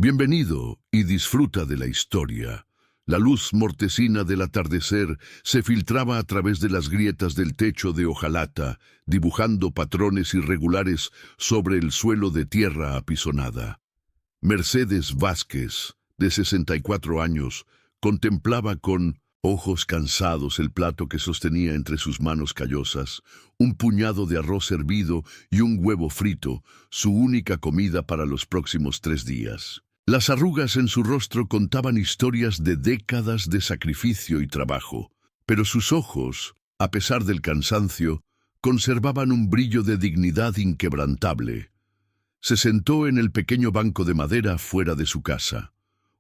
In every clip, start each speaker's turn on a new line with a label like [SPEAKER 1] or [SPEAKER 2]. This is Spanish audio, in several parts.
[SPEAKER 1] Bienvenido y disfruta de la historia. La luz mortecina del atardecer se filtraba a través de las grietas del techo de hojalata, dibujando patrones irregulares sobre el suelo de tierra apisonada. Mercedes Vázquez, de 64 años, contemplaba con ojos cansados el plato que sostenía entre sus manos callosas, un puñado de arroz hervido y un huevo frito, su única comida para los próximos 3 días. Las arrugas en su rostro contaban historias de décadas de sacrificio y trabajo, pero sus ojos, a pesar del cansancio, conservaban un brillo de dignidad inquebrantable. Se sentó en el pequeño banco de madera fuera de su casa,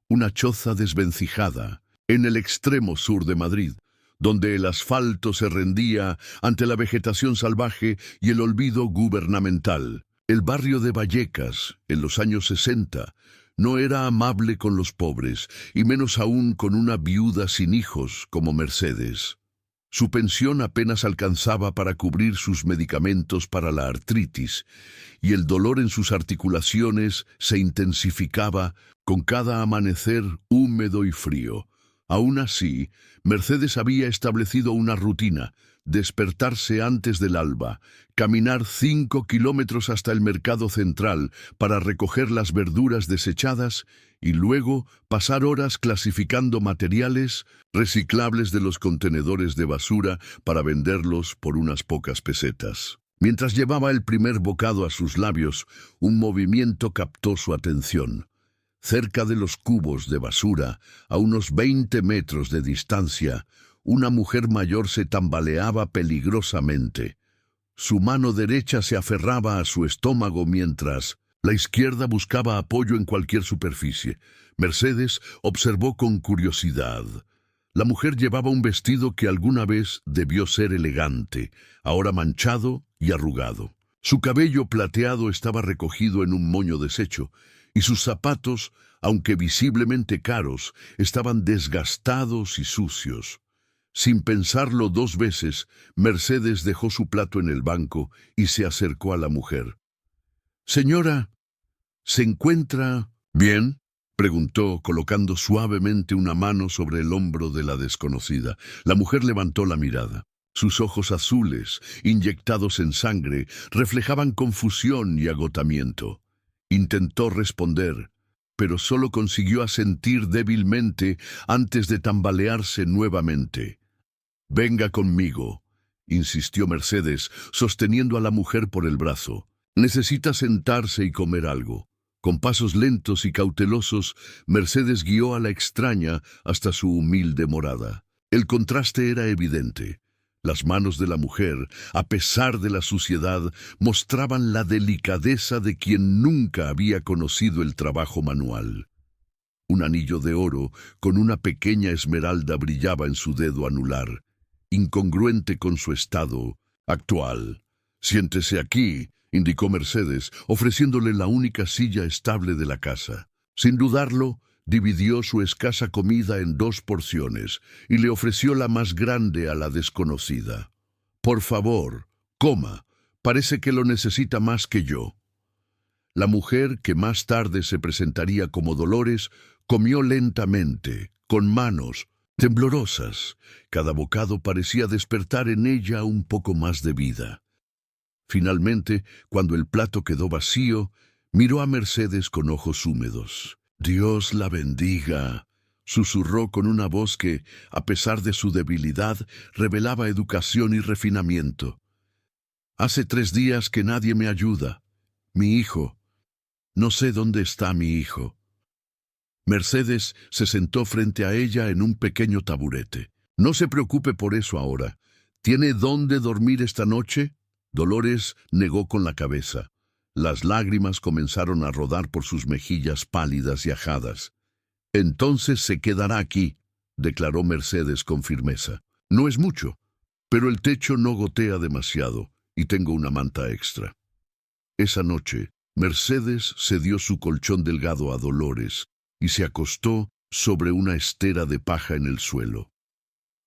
[SPEAKER 1] una choza desvencijada, en el extremo sur de Madrid, donde el asfalto se rendía ante la vegetación salvaje y el olvido gubernamental. El barrio de Vallecas, en los años 60, no era amable con los pobres, y menos aún con una viuda sin hijos como Mercedes. Su pensión apenas alcanzaba para cubrir sus medicamentos para la artritis, y el dolor en sus articulaciones se intensificaba con cada amanecer húmedo y frío. Aún así, Mercedes había establecido una rutina: despertarse antes del alba, caminar 5 kilómetros hasta el mercado central para recoger las verduras desechadas y luego pasar horas clasificando materiales reciclables de los contenedores de basura para venderlos por unas pocas pesetas. Mientras llevaba el primer bocado a sus labios, un movimiento captó su atención. Cerca de los cubos de basura, a unos 20 metros de distancia, una mujer mayor se tambaleaba peligrosamente. Su mano derecha se aferraba a su estómago mientras la izquierda buscaba apoyo en cualquier superficie. Mercedes observó con curiosidad. La mujer llevaba un vestido que alguna vez debió ser elegante, ahora manchado y arrugado. Su cabello plateado estaba recogido en un moño deshecho, y sus zapatos, aunque visiblemente caros, estaban desgastados y sucios. Sin pensarlo 2 veces, Mercedes dejó su plato en el banco y se acercó a la mujer. «Señora, ¿se encuentra bien?», preguntó, colocando suavemente una mano sobre el hombro de la desconocida. La mujer levantó la mirada. Sus ojos azules, inyectados en sangre, reflejaban confusión y agotamiento. Intentó responder, pero solo consiguió asentir débilmente antes de tambalearse nuevamente. «Venga conmigo», insistió Mercedes, sosteniendo a la mujer por el brazo. «Necesita sentarse y comer algo». Con pasos lentos y cautelosos, Mercedes guió a la extraña hasta su humilde morada. El contraste era evidente. Las manos de la mujer, a pesar de la suciedad, mostraban la delicadeza de quien nunca había conocido el trabajo manual. Un anillo de oro con una pequeña esmeralda brillaba en su dedo anular, incongruente con su estado actual. «Siéntese aquí», indicó Mercedes, ofreciéndole la única silla estable de la casa. Sin dudarlo, dividió su escasa comida en 2 porciones y le ofreció la más grande a la desconocida. «Por favor, coma. Parece que lo necesita más que yo». La mujer, que más tarde se presentaría como Dolores, comió lentamente, con manos temblorosas. Cada bocado parecía despertar en ella un poco más de vida. Finalmente, cuando el plato quedó vacío, miró a Mercedes con ojos húmedos. «Dios la bendiga», susurró con una voz que, a pesar de su debilidad, revelaba educación y refinamiento. «Hace 3 días que nadie me ayuda. Mi hijo. No sé dónde está mi hijo». Mercedes se sentó frente a ella en un pequeño taburete. «No se preocupe por eso ahora. ¿Tiene dónde dormir esta noche?». Dolores negó con la cabeza. Las lágrimas comenzaron a rodar por sus mejillas pálidas y ajadas. «Entonces se quedará aquí», declaró Mercedes con firmeza. «No es mucho, pero el techo no gotea demasiado y tengo una manta extra». Esa noche, Mercedes cedió su colchón delgado a Dolores y se acostó sobre una estera de paja en el suelo.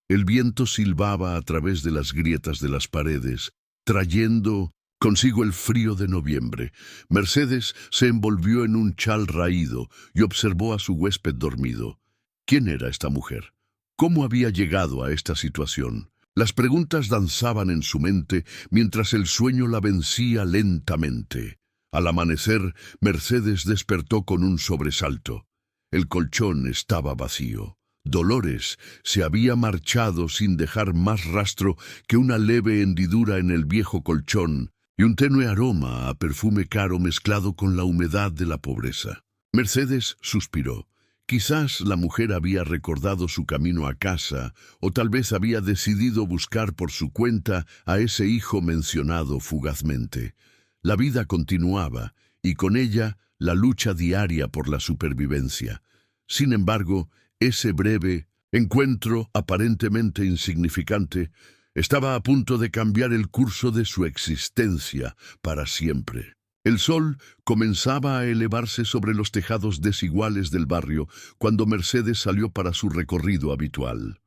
[SPEAKER 1] El viento silbaba a través de las grietas de las paredes, trayendo consigo el frío de noviembre. Mercedes se envolvió en un chal raído y observó a su huésped dormido. ¿Quién era esta mujer? ¿Cómo había llegado a esta situación? Las preguntas danzaban en su mente mientras el sueño la vencía lentamente. Al amanecer, Mercedes despertó con un sobresalto. El colchón estaba vacío. Dolores se había marchado sin dejar más rastro que una leve hendidura en el viejo colchón y un tenue aroma a perfume caro mezclado con la humedad de la pobreza. Mercedes suspiró. Quizás la mujer había recordado su camino a casa, o tal vez había decidido buscar por su cuenta a ese hijo mencionado fugazmente. La vida continuaba, y con ella la lucha diaria por la supervivencia. Sin embargo, ese breve encuentro aparentemente insignificante estaba a punto de cambiar el curso de su existencia para siempre. El sol comenzaba a elevarse sobre los tejados desiguales del barrio cuando Mercedes salió para su recorrido habitual.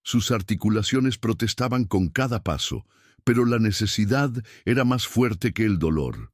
[SPEAKER 1] Sus articulaciones protestaban con cada paso, pero la necesidad era más fuerte que el dolor.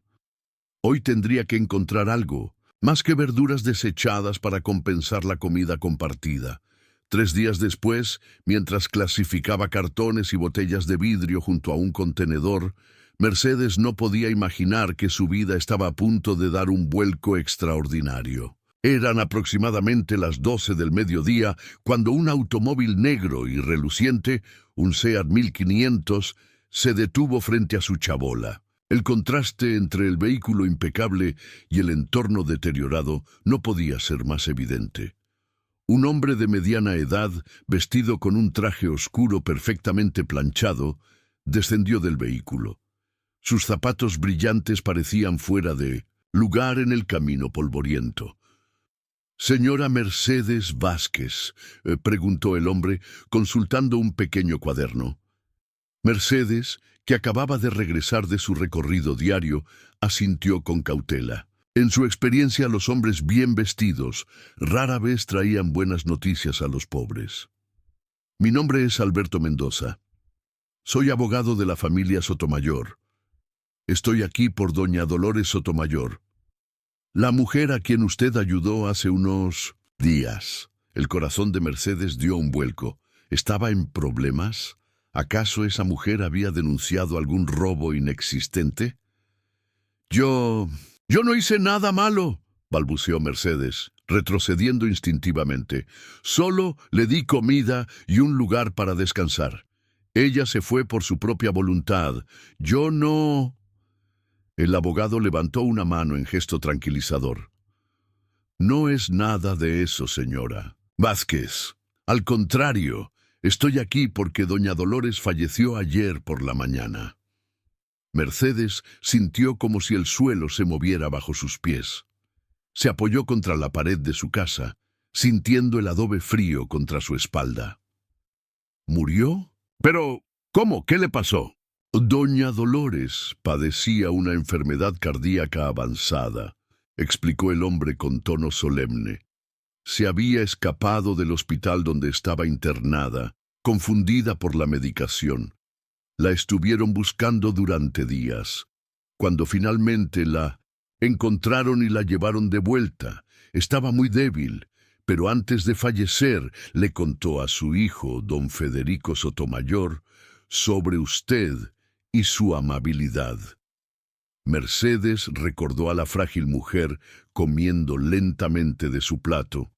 [SPEAKER 1] Hoy tendría que encontrar algo, más que verduras desechadas para compensar la comida compartida. 3 días después, mientras clasificaba cartones y botellas de vidrio junto a un contenedor, Mercedes no podía imaginar que su vida estaba a punto de dar un vuelco extraordinario. Eran aproximadamente las 12 del mediodía cuando un automóvil negro y reluciente, un Seat 1500, se detuvo frente a su chabola. El contraste entre el vehículo impecable y el entorno deteriorado no podía ser más evidente. Un hombre de mediana edad, vestido con un traje oscuro perfectamente planchado, descendió del vehículo. Sus zapatos brillantes parecían fuera de lugar en el camino polvoriento. «Señora Mercedes Vázquez», preguntó el hombre, consultando un pequeño cuaderno. Mercedes, que acababa de regresar de su recorrido diario, asintió con cautela. En su experiencia, los hombres bien vestidos rara vez traían buenas noticias a los pobres. «Mi nombre es Alberto Mendoza. Soy abogado de la familia Sotomayor. Estoy aquí por doña Dolores Sotomayor, la mujer a quien usted ayudó hace unos días». El corazón de Mercedes dio un vuelco. ¿Estaba en problemas? ¿Acaso esa mujer había denunciado algún robo inexistente? Yo no hice nada malo», balbuceó Mercedes, retrocediendo instintivamente. «Solo le di comida y un lugar para descansar. Ella se fue por su propia voluntad. Yo no...» El abogado levantó una mano en gesto tranquilizador. «No es nada de eso, señora Vázquez. Al contrario, estoy aquí porque doña Dolores falleció ayer por la mañana». Mercedes sintió como si el suelo se moviera bajo sus pies. Se apoyó contra la pared de su casa, sintiendo el adobe frío contra su espalda. ¿Murió? «Pero, ¿cómo? ¿Qué le pasó?» «Doña Dolores padecía una enfermedad cardíaca avanzada», explicó el hombre con tono solemne. «Se había escapado del hospital donde estaba internada, confundida por la medicación. La estuvieron buscando durante días. Cuando finalmente la encontraron y la llevaron de vuelta, estaba muy débil, pero antes de fallecer le contó a su hijo, don Federico Sotomayor, sobre usted y su amabilidad». Mercedes recordó a la frágil mujer comiendo lentamente de su plato.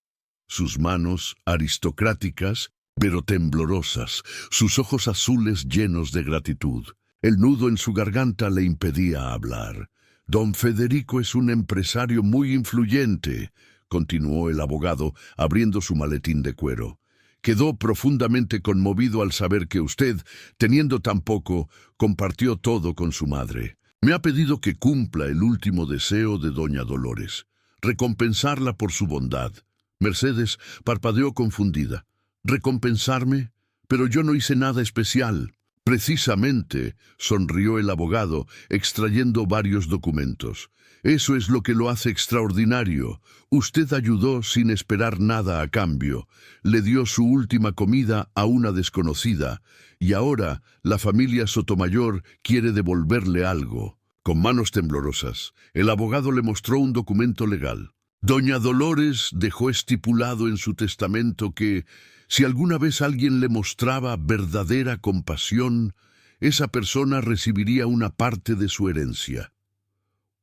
[SPEAKER 1] Sus manos aristocráticas, pero temblorosas, sus ojos azules llenos de gratitud. El nudo en su garganta le impedía hablar. «Don Federico es un empresario muy influyente», continuó el abogado, abriendo su maletín de cuero. «Quedó profundamente conmovido al saber que usted, teniendo tan poco, compartió todo con su madre. Me ha pedido que cumpla el último deseo de doña Dolores, recompensarla por su bondad». Mercedes parpadeó confundida. «¿Recompensarme? Pero yo no hice nada especial». «Precisamente», sonrió el abogado, extrayendo varios documentos. «Eso es lo que lo hace extraordinario. Usted ayudó sin esperar nada a cambio. Le dio su última comida a una desconocida, y ahora la familia Sotomayor quiere devolverle algo». Con manos temblorosas, el abogado le mostró un documento legal. Doña Dolores dejó estipulado en su testamento que, si alguna vez alguien le mostraba verdadera compasión, esa persona recibiría una parte de su herencia.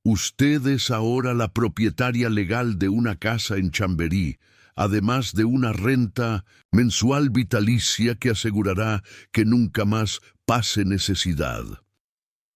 [SPEAKER 1] Usted es ahora la propietaria legal de una casa en Chamberí, además de una renta mensual vitalicia que asegurará que nunca más pase necesidad.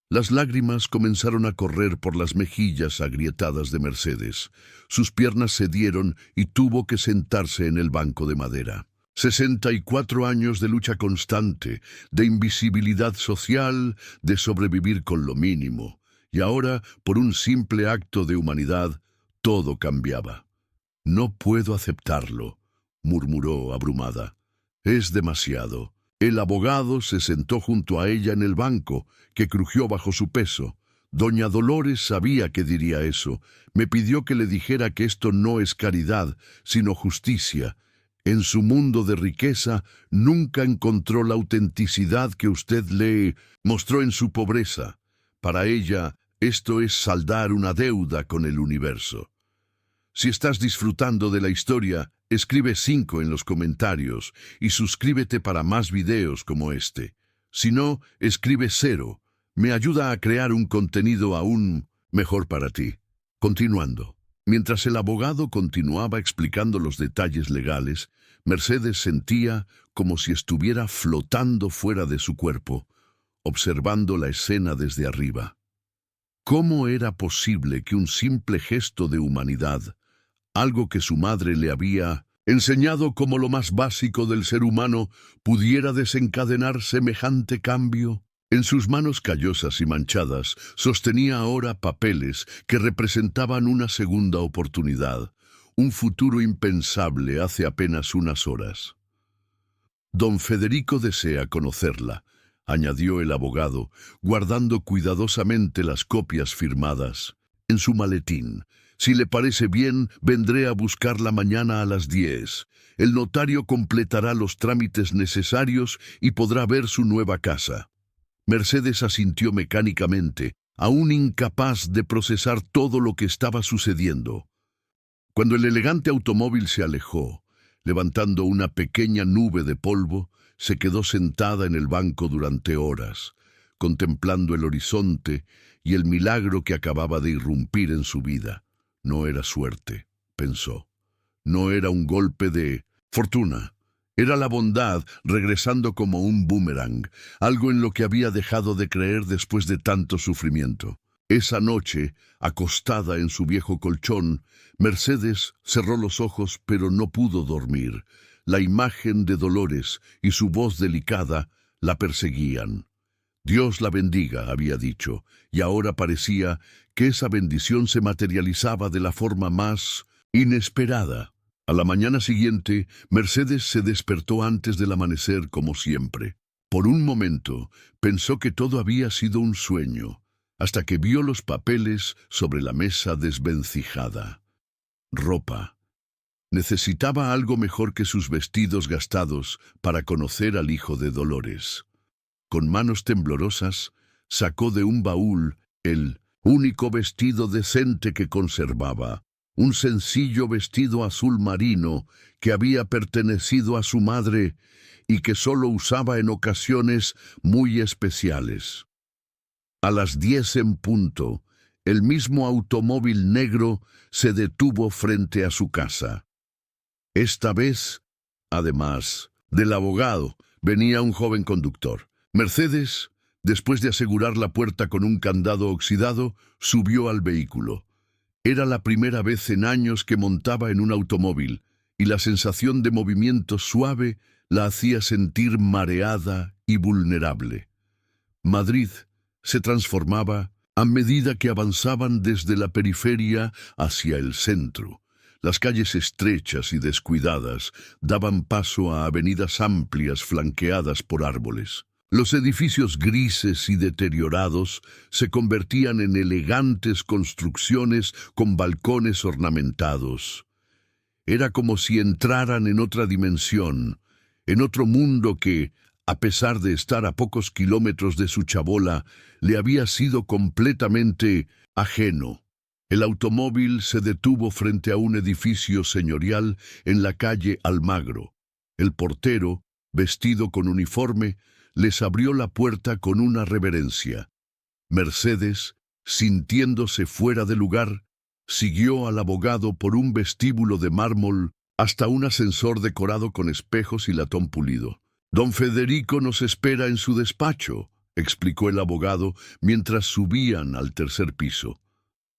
[SPEAKER 1] Las lágrimas comenzaron a correr por las mejillas agrietadas de Mercedes. Sus piernas cedieron y tuvo que sentarse en el banco de madera. 64 años de lucha constante, de invisibilidad social, de sobrevivir con lo mínimo. Y ahora, por un simple acto de humanidad, todo cambiaba. «No puedo aceptarlo», murmuró abrumada. «Es demasiado». El abogado se sentó junto a ella en el banco, que crujió bajo su peso. Doña Dolores sabía que diría eso. Me pidió que le dijera que esto no es caridad, sino justicia. En su mundo de riqueza nunca encontró la autenticidad que usted le mostró en su pobreza. Para ella, esto es saldar una deuda con el universo. Si estás disfrutando de la historia, escribe 5 en los comentarios y suscríbete para más videos como este. Si no, escribe 0. Me ayuda a crear un contenido aún mejor para ti. Continuando. Mientras el abogado continuaba explicando los detalles legales, Mercedes sentía como si estuviera flotando fuera de su cuerpo, observando la escena desde arriba. ¿Cómo era posible que un simple gesto de humanidad, algo que su madre le había enseñado como lo más básico del ser humano, pudiera desencadenar semejante cambio? En sus manos callosas y manchadas sostenía ahora papeles que representaban una segunda oportunidad, un futuro impensable hace apenas unas horas. «Don Federico desea conocerla», añadió el abogado, guardando cuidadosamente las copias firmadas en su maletín. «Si le parece bien, vendré a buscarla mañana a las 10. El notario completará los trámites necesarios y podrá ver su nueva casa». Mercedes asintió mecánicamente, aún incapaz de procesar todo lo que estaba sucediendo. Cuando el elegante automóvil se alejó, levantando una pequeña nube de polvo, se quedó sentada en el banco durante horas, contemplando el horizonte y el milagro que acababa de irrumpir en su vida. No era suerte, pensó. No era un golpe de fortuna. Era la bondad regresando como un boomerang, algo en lo que había dejado de creer después de tanto sufrimiento. Esa noche, acostada en su viejo colchón, Mercedes cerró los ojos pero no pudo dormir. La imagen de Dolores y su voz delicada la perseguían. «Dios la bendiga», había dicho, y ahora parecía que esa bendición se materializaba de la forma más inesperada. A la mañana siguiente, Mercedes se despertó antes del amanecer como siempre. Por un momento, pensó que todo había sido un sueño, hasta que vio los papeles sobre la mesa desvencijada. Ropa. Necesitaba algo mejor que sus vestidos gastados para conocer al hijo de Dolores. Con manos temblorosas, sacó de un baúl el único vestido decente que conservaba, un sencillo vestido azul marino que había pertenecido a su madre y que solo usaba en ocasiones muy especiales. A las 10 en punto, el mismo automóvil negro se detuvo frente a su casa. Esta vez, además del abogado, venía un joven conductor. Mercedes, después de asegurar la puerta con un candado oxidado, subió al vehículo. Era la primera vez en años que montaba en un automóvil, y la sensación de movimiento suave la hacía sentir mareada y vulnerable. Madrid se transformaba a medida que avanzaban desde la periferia hacia el centro. Las calles estrechas y descuidadas daban paso a avenidas amplias flanqueadas por árboles. Los edificios grises y deteriorados se convertían en elegantes construcciones con balcones ornamentados. Era como si entraran en otra dimensión, en otro mundo que, A pesar de estar a pocos kilómetros de su chabola, le había sido completamente ajeno. El automóvil se detuvo frente a un edificio señorial en la calle Almagro. El portero, vestido con uniforme, les abrió la puerta con una reverencia. Mercedes, sintiéndose fuera de lugar, siguió al abogado por un vestíbulo de mármol hasta un ascensor decorado con espejos y latón pulido. «Don Federico nos espera en su despacho», explicó el abogado mientras subían al tercer piso.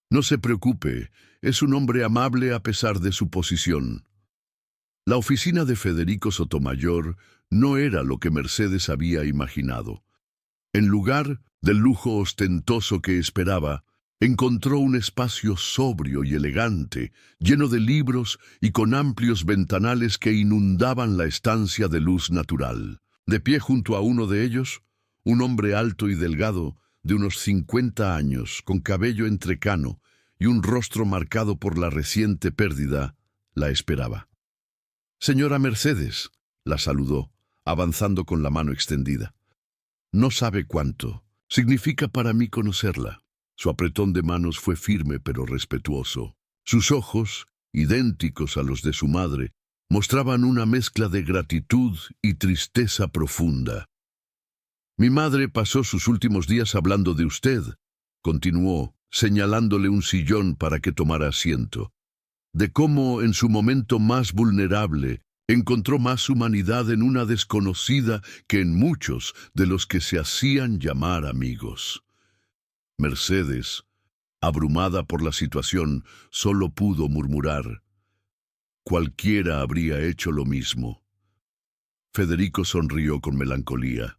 [SPEAKER 1] «No se preocupe, es un hombre amable a pesar de su posición». La oficina de Federico Sotomayor no era lo que Mercedes había imaginado. En lugar del lujo ostentoso que esperaba, encontró un espacio sobrio y elegante, lleno de libros y con amplios ventanales que inundaban la estancia de luz natural. De pie junto a uno de ellos, un hombre alto y delgado, de unos 50 años, con cabello entrecano y un rostro marcado por la reciente pérdida, la esperaba. «Señora Mercedes», la saludó, avanzando con la mano extendida. «No sabe cuánto significa para mí conocerla». Su apretón de manos fue firme pero respetuoso. Sus ojos, idénticos a los de su madre, mostraban una mezcla de gratitud y tristeza profunda. «Mi madre pasó sus últimos días hablando de usted», continuó, señalándole un sillón para que tomara asiento, «de cómo en su momento más vulnerable encontró más humanidad en una desconocida que en muchos de los que se hacían llamar amigos». Mercedes, abrumada por la situación, solo pudo murmurar: «Cualquiera habría hecho lo mismo». Federico sonrió con melancolía.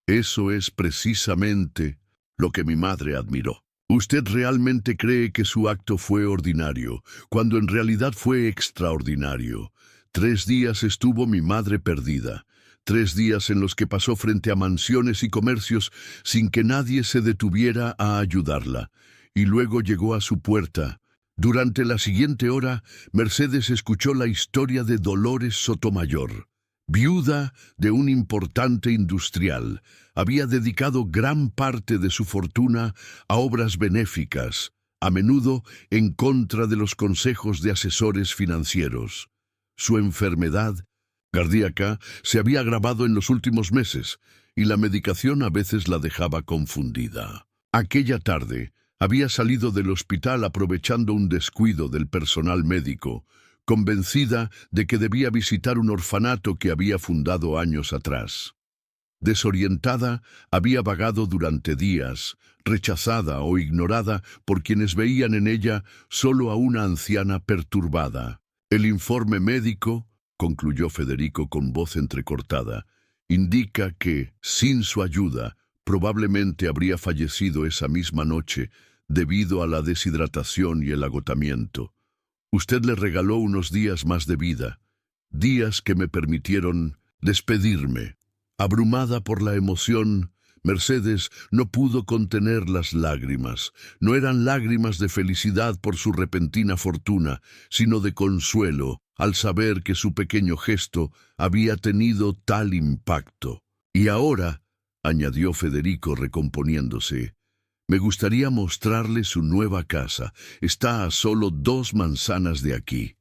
[SPEAKER 1] «Eso es precisamente lo que mi madre admiró. Usted realmente cree que su acto fue ordinario, cuando en realidad fue extraordinario. 3 días estuvo mi madre perdida. 3 días en los que pasó frente a mansiones y comercios sin que nadie se detuviera a ayudarla. Y luego llegó a su puerta. Durante la siguiente hora, Mercedes escuchó la historia de Dolores Sotomayor. Viuda de un importante industrial, había dedicado gran parte de su fortuna a obras benéficas, a menudo en contra de los consejos de asesores financieros. Su enfermedad cardíaca se había agravado en los últimos meses y la medicación a veces la dejaba confundida. Aquella tarde había salido del hospital aprovechando un descuido del personal médico, convencida de que debía visitar un orfanato que había fundado años atrás. Desorientada, había vagado durante días, rechazada o ignorada por quienes veían en ella solo a una anciana perturbada. El informe médico, concluyó Federico con voz entrecortada, indica que, sin su ayuda, probablemente habría fallecido esa misma noche debido a la deshidratación y el agotamiento. Usted le regaló unos días más de vida, días que me permitieron despedirme». Abrumada por la emoción, Mercedes no pudo contener las lágrimas. No eran lágrimas de felicidad por su repentina fortuna, sino de consuelo al saber que su pequeño gesto había tenido tal impacto. «Y ahora», añadió Federico recomponiéndose, «me gustaría mostrarle su nueva casa. Está a solo 2 manzanas de aquí».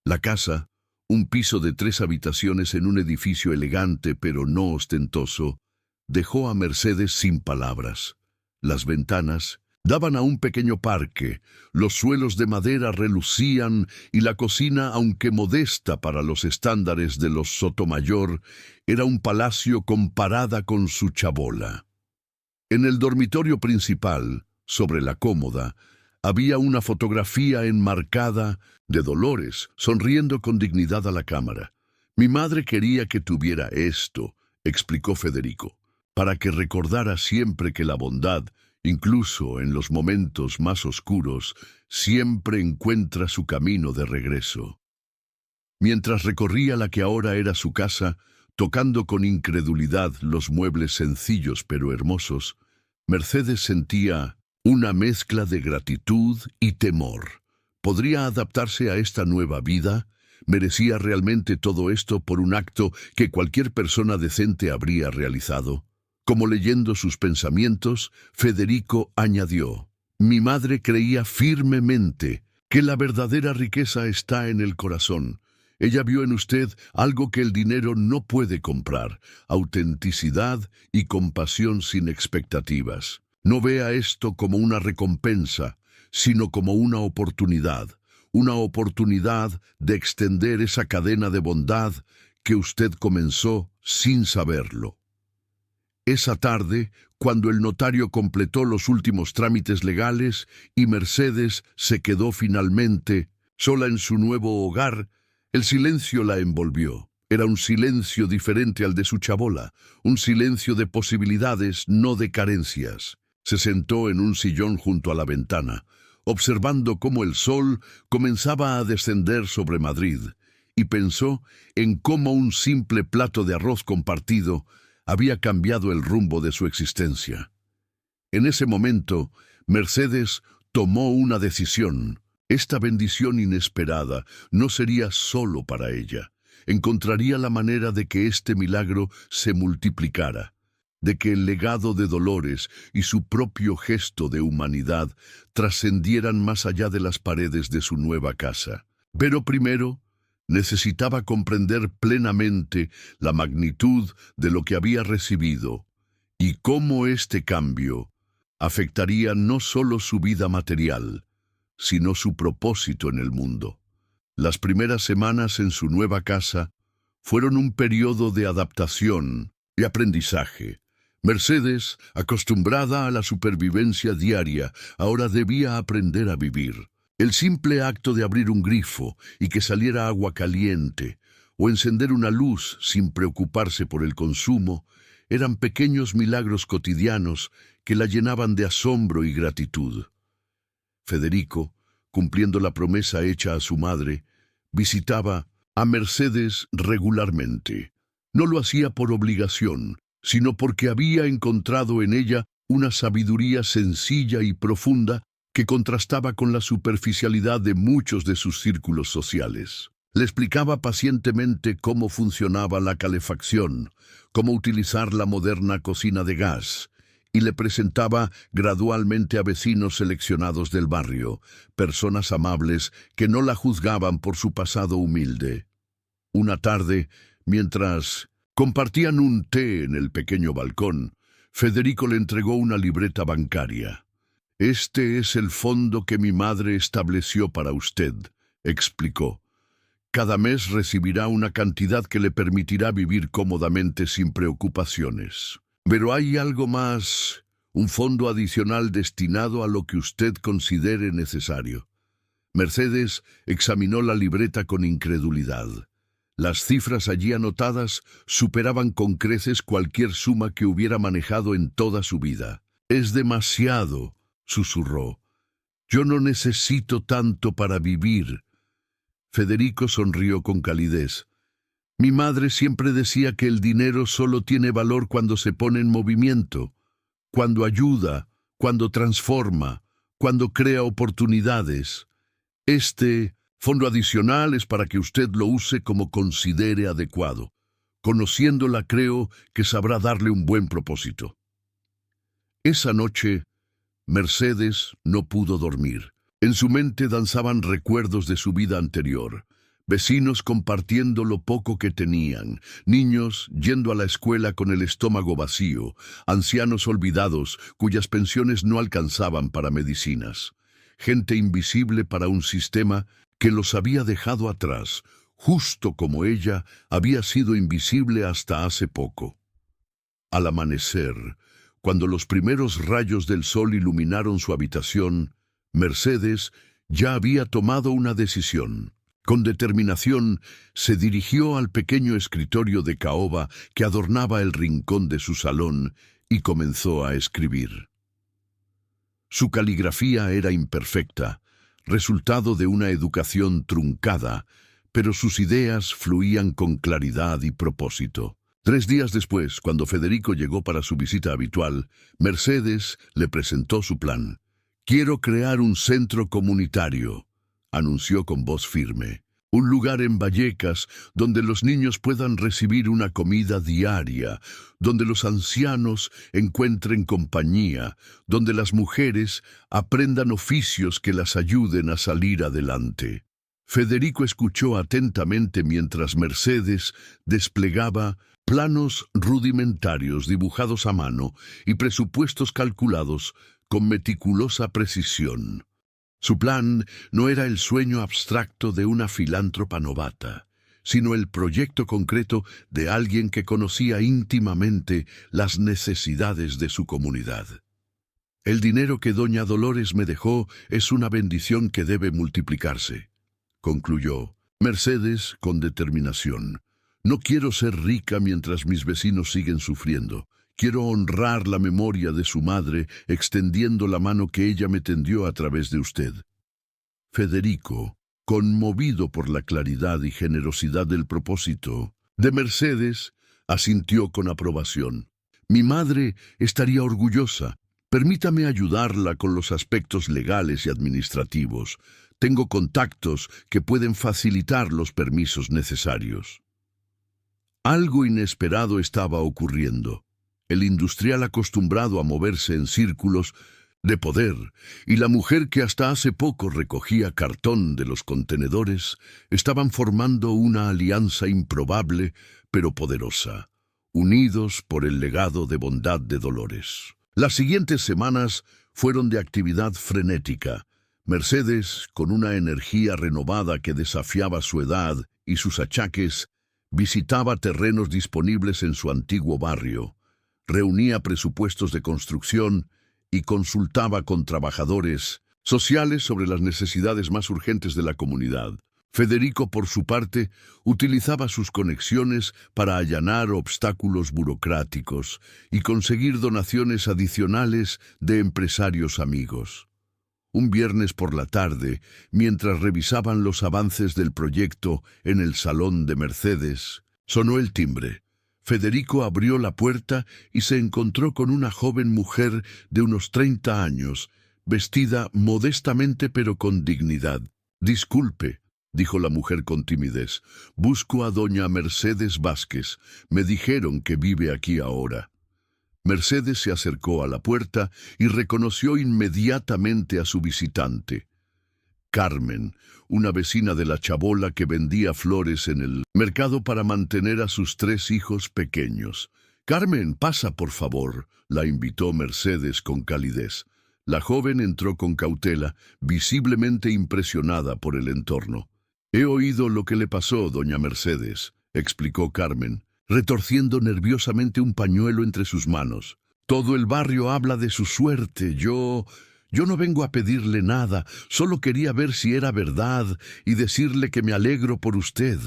[SPEAKER 1] La casa, un piso de 3 habitaciones en un edificio elegante pero no ostentoso, dejó a Mercedes sin palabras. Las ventanas daban a un pequeño parque, los suelos de madera relucían y la cocina, aunque modesta para los estándares de los Sotomayor, era un palacio comparada con su chabola. En el dormitorio principal, sobre la cómoda, había una fotografía enmarcada de Dolores, sonriendo con dignidad a la cámara. «Mi madre quería que tuviera esto», explicó Federico, «para que recordara siempre que la bondad, incluso en los momentos más oscuros, siempre encuentra su camino de regreso». Mientras recorría la que ahora era su casa, tocando con incredulidad los muebles sencillos pero hermosos, Mercedes sentía una mezcla de gratitud y temor. ¿Podría adaptarse a esta nueva vida? ¿Merecía realmente todo esto por un acto que cualquier persona decente habría realizado? Como leyendo sus pensamientos, Federico añadió: «Mi madre creía firmemente que la verdadera riqueza está en el corazón. Ella vio en usted algo que el dinero no puede comprar: autenticidad y compasión sin expectativas. No vea esto como una recompensa, sino como una oportunidad de extender esa cadena de bondad que usted comenzó sin saberlo». Esa tarde, cuando el notario completó los últimos trámites legales y Mercedes se quedó finalmente sola en su nuevo hogar, el silencio la envolvió. Era un silencio diferente al de su chabola, un silencio de posibilidades, no de carencias. Se sentó en un sillón junto a la ventana, observando cómo el sol comenzaba a descender sobre Madrid, y pensó en cómo un simple plato de arroz compartido había cambiado el rumbo de su existencia. En ese momento, Mercedes tomó una decisión. Esta bendición inesperada no sería solo para ella. Encontraría la manera de que este milagro se multiplicara, de que el legado de Dolores y su propio gesto de humanidad trascendieran más allá de las paredes de su nueva casa. Pero primero, necesitaba comprender plenamente la magnitud de lo que había recibido y cómo este cambio afectaría no solo su vida material, sino su propósito en el mundo. Las primeras semanas en su nueva casa fueron un periodo de adaptación y aprendizaje. Mercedes, acostumbrada a la supervivencia diaria, ahora debía aprender a vivir. El simple acto de abrir un grifo y que saliera agua caliente, o encender una luz sin preocuparse por el consumo, eran pequeños milagros cotidianos que la llenaban de asombro y gratitud. Federico, cumpliendo la promesa hecha a su madre, visitaba a Mercedes regularmente. No lo hacía por obligación, sino porque había encontrado en ella una sabiduría sencilla y profunda que contrastaba con la superficialidad de muchos de sus círculos sociales. Le explicaba pacientemente cómo funcionaba la calefacción, cómo utilizar la moderna cocina de gas, y le presentaba gradualmente a vecinos seleccionados del barrio, personas amables que no la juzgaban por su pasado humilde. Una tarde, mientras compartían un té en el pequeño balcón, Federico le entregó una libreta bancaria. «Este es el fondo que mi madre estableció para usted», explicó. «Cada mes recibirá una cantidad que le permitirá vivir cómodamente sin preocupaciones. Pero hay algo más, un fondo adicional destinado a lo que usted considere necesario». Mercedes examinó la libreta con incredulidad. Las cifras allí anotadas superaban con creces cualquier suma que hubiera manejado en toda su vida. «Es demasiado», susurró. «Yo no necesito tanto para vivir». Federico sonrió con calidez. «Mi madre siempre decía que el dinero solo tiene valor cuando se pone en movimiento, cuando ayuda, cuando transforma, cuando crea oportunidades. Este fondo adicional es para que usted lo use como considere adecuado. Conociéndola, creo que sabrá darle un buen propósito». Esa noche, Mercedes no pudo dormir. En su mente danzaban recuerdos de su vida anterior. Vecinos compartiendo lo poco que tenían, niños yendo a la escuela con el estómago vacío, ancianos olvidados cuyas pensiones no alcanzaban para medicinas. Gente invisible para un sistema que los había dejado atrás, justo como ella había sido invisible hasta hace poco. Al amanecer, cuando los primeros rayos del sol iluminaron su habitación, Mercedes ya había tomado una decisión. Con determinación, se dirigió al pequeño escritorio de caoba que adornaba el rincón de su salón y comenzó a escribir. Su caligrafía era imperfecta, resultado de una educación truncada, pero sus ideas fluían con claridad y propósito. 3 días después, cuando Federico llegó para su visita habitual, Mercedes le presentó su plan. «Quiero crear un centro comunitario», anunció con voz firme. Un lugar en Vallecas donde los niños puedan recibir una comida diaria, donde los ancianos encuentren compañía, donde las mujeres aprendan oficios que las ayuden a salir adelante. Federico escuchó atentamente mientras Mercedes desplegaba planos rudimentarios dibujados a mano y presupuestos calculados con meticulosa precisión. Su plan no era el sueño abstracto de una filántropa novata, sino el proyecto concreto de alguien que conocía íntimamente las necesidades de su comunidad. El dinero que doña Dolores me dejó es una bendición que debe multiplicarse, concluyó Mercedes con determinación. No quiero ser rica mientras mis vecinos siguen sufriendo. Quiero honrar la memoria de su madre extendiendo la mano que ella me tendió a través de usted. Federico, conmovido por la claridad y generosidad del propósito de Mercedes, asintió con aprobación. Mi madre estaría orgullosa. Permítame ayudarla con los aspectos legales y administrativos. Tengo contactos que pueden facilitar los permisos necesarios. Algo inesperado estaba ocurriendo. El industrial acostumbrado a moverse en círculos de poder y la mujer que hasta hace poco recogía cartón de los contenedores estaban formando una alianza improbable pero poderosa, unidos por el legado de bondad de Dolores. Las siguientes semanas fueron de actividad frenética. Mercedes, con una energía renovada que desafiaba su edad y sus achaques, visitaba terrenos disponibles en su antiguo barrio, reunía presupuestos de construcción y consultaba con trabajadores sociales sobre las necesidades más urgentes de la comunidad. Federico, por su parte, utilizaba sus conexiones para allanar obstáculos burocráticos y conseguir donaciones adicionales de empresarios amigos. Un viernes por la tarde, mientras revisaban los avances del proyecto en el salón de Mercedes, sonó el timbre. Federico abrió la puerta y se encontró con una joven mujer de unos 30 años, vestida modestamente pero con dignidad. «Disculpe», dijo la mujer con timidez, «busco a doña Mercedes Vázquez. Me dijeron que vive aquí ahora». Mercedes se acercó a la puerta y reconoció inmediatamente a su visitante. Carmen, una vecina de la chabola que vendía flores en el mercado para mantener a sus 3 hijos pequeños. «Carmen, pasa, por favor», la invitó Mercedes con calidez. La joven entró con cautela, visiblemente impresionada por el entorno. «He oído lo que le pasó, doña Mercedes», explicó Carmen, retorciendo nerviosamente un pañuelo entre sus manos. «Todo el barrio habla de su suerte. Yo no vengo a pedirle nada, solo quería ver si era verdad y decirle que me alegro por usted.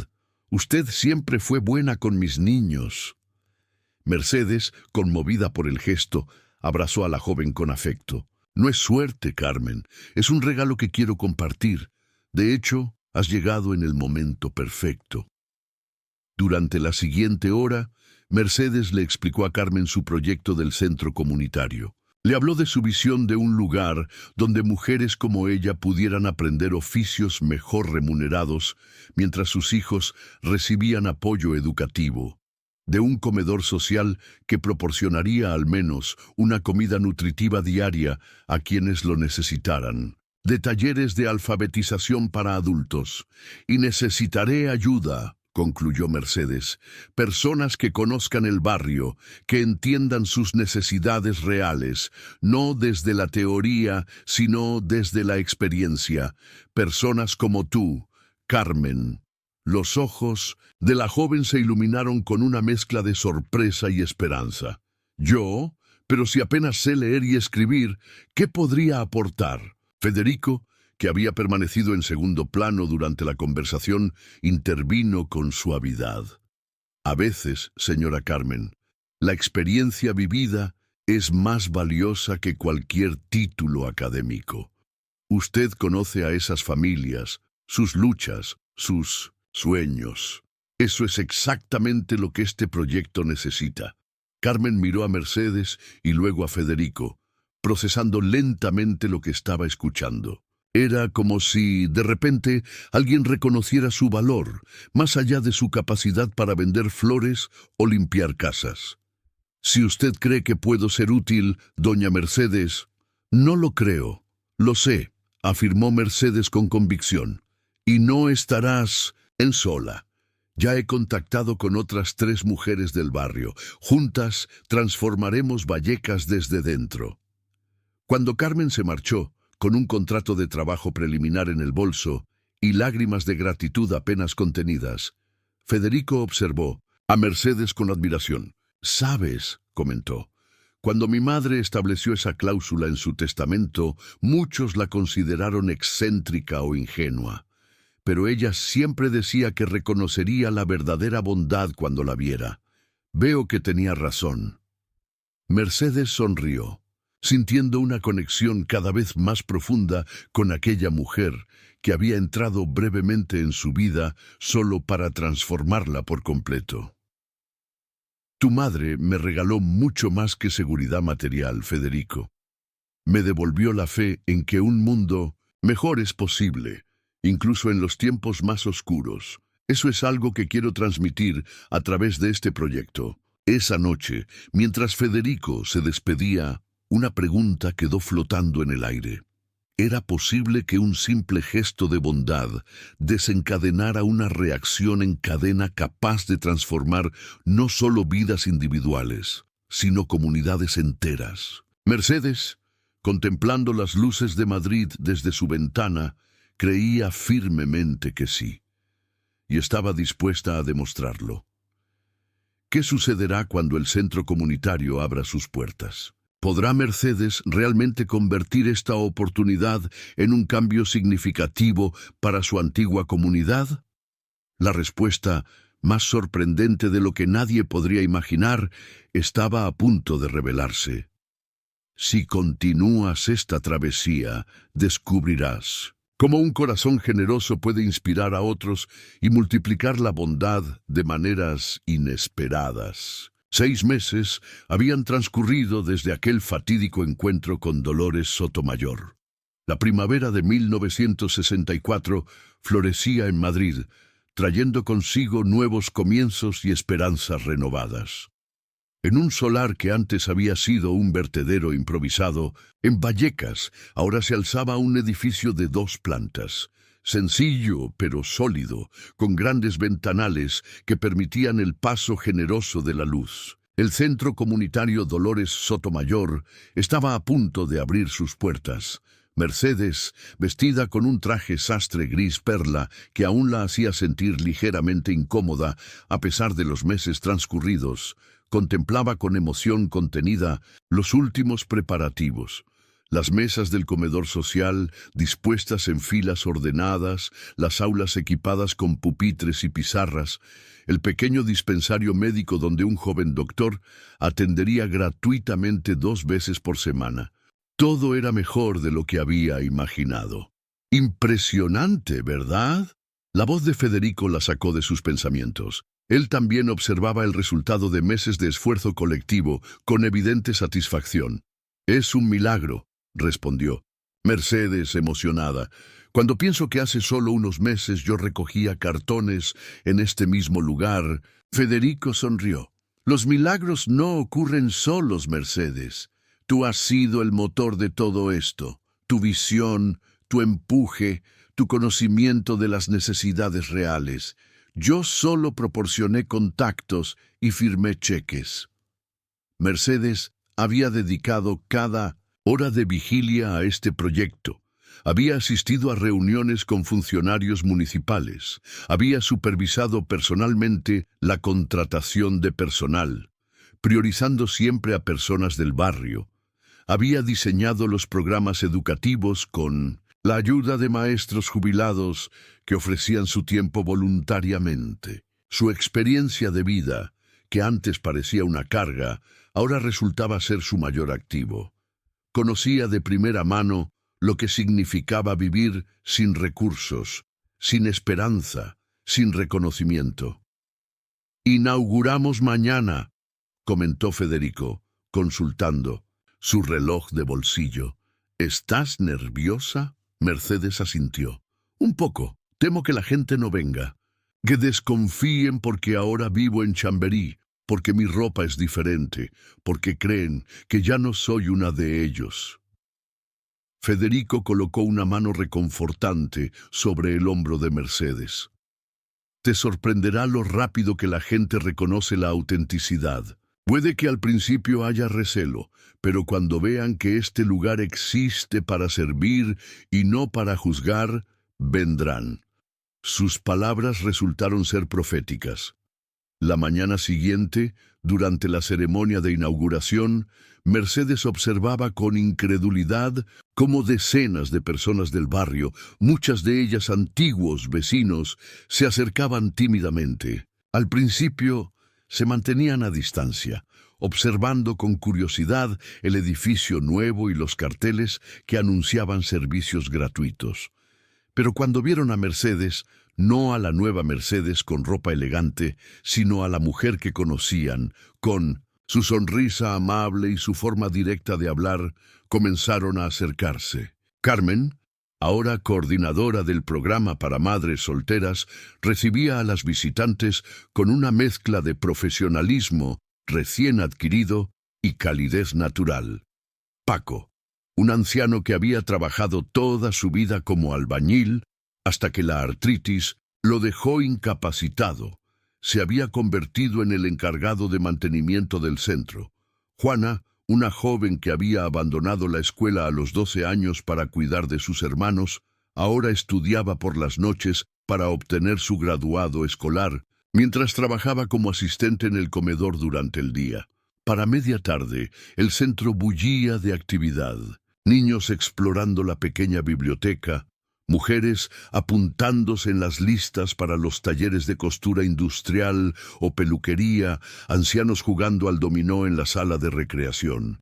[SPEAKER 1] Usted siempre fue buena con mis niños». Mercedes, conmovida por el gesto, abrazó a la joven con afecto. «No es suerte, Carmen, es un regalo que quiero compartir. De hecho, has llegado en el momento perfecto». Durante la siguiente hora, Mercedes le explicó a Carmen su proyecto del centro comunitario. Le habló de su visión de un lugar donde mujeres como ella pudieran aprender oficios mejor remunerados mientras sus hijos recibían apoyo educativo, de un comedor social que proporcionaría al menos una comida nutritiva diaria a quienes lo necesitaran, de talleres de alfabetización para adultos. «Y necesitaré ayuda», concluyó Mercedes, «personas que conozcan el barrio, que entiendan sus necesidades reales, no desde la teoría, sino desde la experiencia. Personas como tú, Carmen». Los ojos de la joven se iluminaron con una mezcla de sorpresa y esperanza. «¿Yo? Pero si apenas sé leer y escribir, ¿qué podría aportar?» Federico, que había permanecido en segundo plano durante la conversación, intervino con suavidad. «A veces, señora Carmen, la experiencia vivida es más valiosa que cualquier título académico. Usted conoce a esas familias, sus luchas, sus sueños. Eso es exactamente lo que este proyecto necesita». Carmen miró a Mercedes y luego a Federico, procesando lentamente lo que estaba escuchando. Era como si, de repente, alguien reconociera su valor, más allá de su capacidad para vender flores o limpiar casas. Si usted cree que puedo ser útil, doña Mercedes. No lo creo. Lo sé, afirmó Mercedes con convicción. Y no estarás en sola. Ya he contactado con otras 3 mujeres del barrio. Juntas transformaremos Vallecas desde dentro. Cuando Carmen se marchó, con un contrato de trabajo preliminar en el bolso y lágrimas de gratitud apenas contenidas, Federico observó a Mercedes con admiración. «Sabes», comentó, «cuando mi madre estableció esa cláusula en su testamento, muchos la consideraron excéntrica o ingenua. Pero ella siempre decía que reconocería la verdadera bondad cuando la viera. Veo que tenía razón». Mercedes sonrió, sintiendo una conexión cada vez más profunda con aquella mujer que había entrado brevemente en su vida solo para transformarla por completo. «Tu madre me regaló mucho más que seguridad material, Federico. Me devolvió la fe en que un mundo mejor es posible, incluso en los tiempos más oscuros. Eso es algo que quiero transmitir a través de este proyecto». Esa noche, mientras Federico se despedía, una pregunta quedó flotando en el aire. ¿Era posible que un simple gesto de bondad desencadenara una reacción en cadena capaz de transformar no solo vidas individuales, sino comunidades enteras? Mercedes, contemplando las luces de Madrid desde su ventana, creía firmemente que sí, y estaba dispuesta a demostrarlo. ¿Qué sucederá cuando el centro comunitario abra sus puertas? ¿Podrá Mercedes realmente convertir esta oportunidad en un cambio significativo para su antigua comunidad? La respuesta, más sorprendente de lo que nadie podría imaginar, estaba a punto de revelarse. Si continúas esta travesía, descubrirás cómo un corazón generoso puede inspirar a otros y multiplicar la bondad de maneras inesperadas. 6 meses habían transcurrido desde aquel fatídico encuentro con Dolores Sotomayor. La primavera de 1964 florecía en Madrid, trayendo consigo nuevos comienzos y esperanzas renovadas. En un solar que antes había sido un vertedero improvisado, en Vallecas ahora se alzaba un edificio de 2 plantas, sencillo pero sólido, con grandes ventanales que permitían el paso generoso de la luz. El centro comunitario Dolores Sotomayor estaba a punto de abrir sus puertas. Mercedes, vestida con un traje sastre gris perla que aún la hacía sentir ligeramente incómoda a pesar de los meses transcurridos, contemplaba con emoción contenida los últimos preparativos. Las mesas del comedor social dispuestas en filas ordenadas, las aulas equipadas con pupitres y pizarras, el pequeño dispensario médico donde un joven doctor atendería gratuitamente 2 veces por semana. Todo era mejor de lo que había imaginado. Impresionante, ¿verdad? La voz de Federico la sacó de sus pensamientos. Él también observaba el resultado de meses de esfuerzo colectivo con evidente satisfacción. «Es un milagro», respondió Mercedes, emocionada. «Cuando pienso que hace solo unos meses yo recogía cartones en este mismo lugar». Federico sonrió. «Los milagros no ocurren solos, Mercedes. Tú has sido el motor de todo esto. Tu visión, tu empuje, tu conocimiento de las necesidades reales. Yo solo proporcioné contactos y firmé cheques». Mercedes había dedicado cada hora de vigilia a este proyecto. Había asistido a reuniones con funcionarios municipales. Había supervisado personalmente la contratación de personal, priorizando siempre a personas del barrio. Había diseñado los programas educativos con la ayuda de maestros jubilados que ofrecían su tiempo voluntariamente. Su experiencia de vida, que antes parecía una carga, ahora resultaba ser su mayor activo. Conocía de primera mano lo que significaba vivir sin recursos, sin esperanza, sin reconocimiento. «Inauguramos mañana», comentó Federico, consultando su reloj de bolsillo. «¿Estás nerviosa?» Mercedes asintió. Un poco. Temo que la gente no venga. Que desconfíen porque ahora vivo en Chamberí, porque mi ropa es diferente, porque creen que ya no soy una de ellos. Federico colocó una mano reconfortante sobre el hombro de Mercedes. Te sorprenderá lo rápido que la gente reconoce la autenticidad. Puede que al principio haya recelo, pero cuando vean que este lugar existe para servir y no para juzgar, vendrán. Sus palabras resultaron ser proféticas. La mañana siguiente, durante la ceremonia de inauguración, Mercedes observaba con incredulidad cómo decenas de personas del barrio, muchas de ellas antiguos vecinos, se acercaban tímidamente. Al principio, se mantenían a distancia, observando con curiosidad el edificio nuevo y los carteles que anunciaban servicios gratuitos. Pero cuando vieron a Mercedes, no a la nueva Mercedes con ropa elegante, sino a la mujer que conocían, con su sonrisa amable y su forma directa de hablar, comenzaron a acercarse. Carmen, ahora coordinadora del programa para madres solteras, recibía a las visitantes con una mezcla de profesionalismo recién adquirido y calidez natural. Paco, un anciano que había trabajado toda su vida como albañil, hasta que la artritis lo dejó incapacitado, se había convertido en el encargado de mantenimiento del centro. Juana, una joven que había abandonado la escuela a los 12 años para cuidar de sus hermanos, ahora estudiaba por las noches para obtener su graduado escolar, mientras trabajaba como asistente en el comedor durante el día. Para media tarde, el centro bullía de actividad. Niños explorando la pequeña biblioteca, mujeres apuntándose en las listas para los talleres de costura industrial o peluquería, ancianos jugando al dominó en la sala de recreación.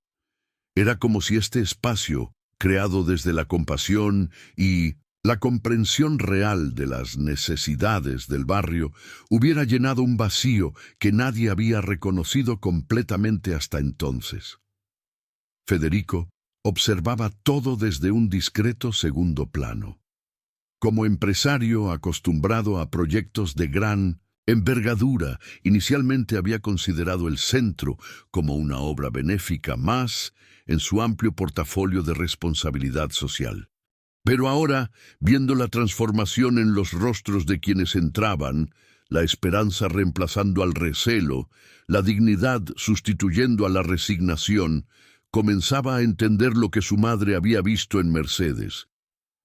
[SPEAKER 1] Era como si este espacio, creado desde la compasión y la comprensión real de las necesidades del barrio, hubiera llenado un vacío que nadie había reconocido completamente hasta entonces. Federico observaba todo desde un discreto segundo plano. Como empresario acostumbrado a proyectos de gran envergadura, inicialmente había considerado el centro como una obra benéfica más en su amplio portafolio de responsabilidad social. Pero ahora, viendo la transformación en los rostros de quienes entraban, la esperanza reemplazando al recelo, la dignidad sustituyendo a la resignación, comenzaba a entender lo que su madre había visto en Mercedes.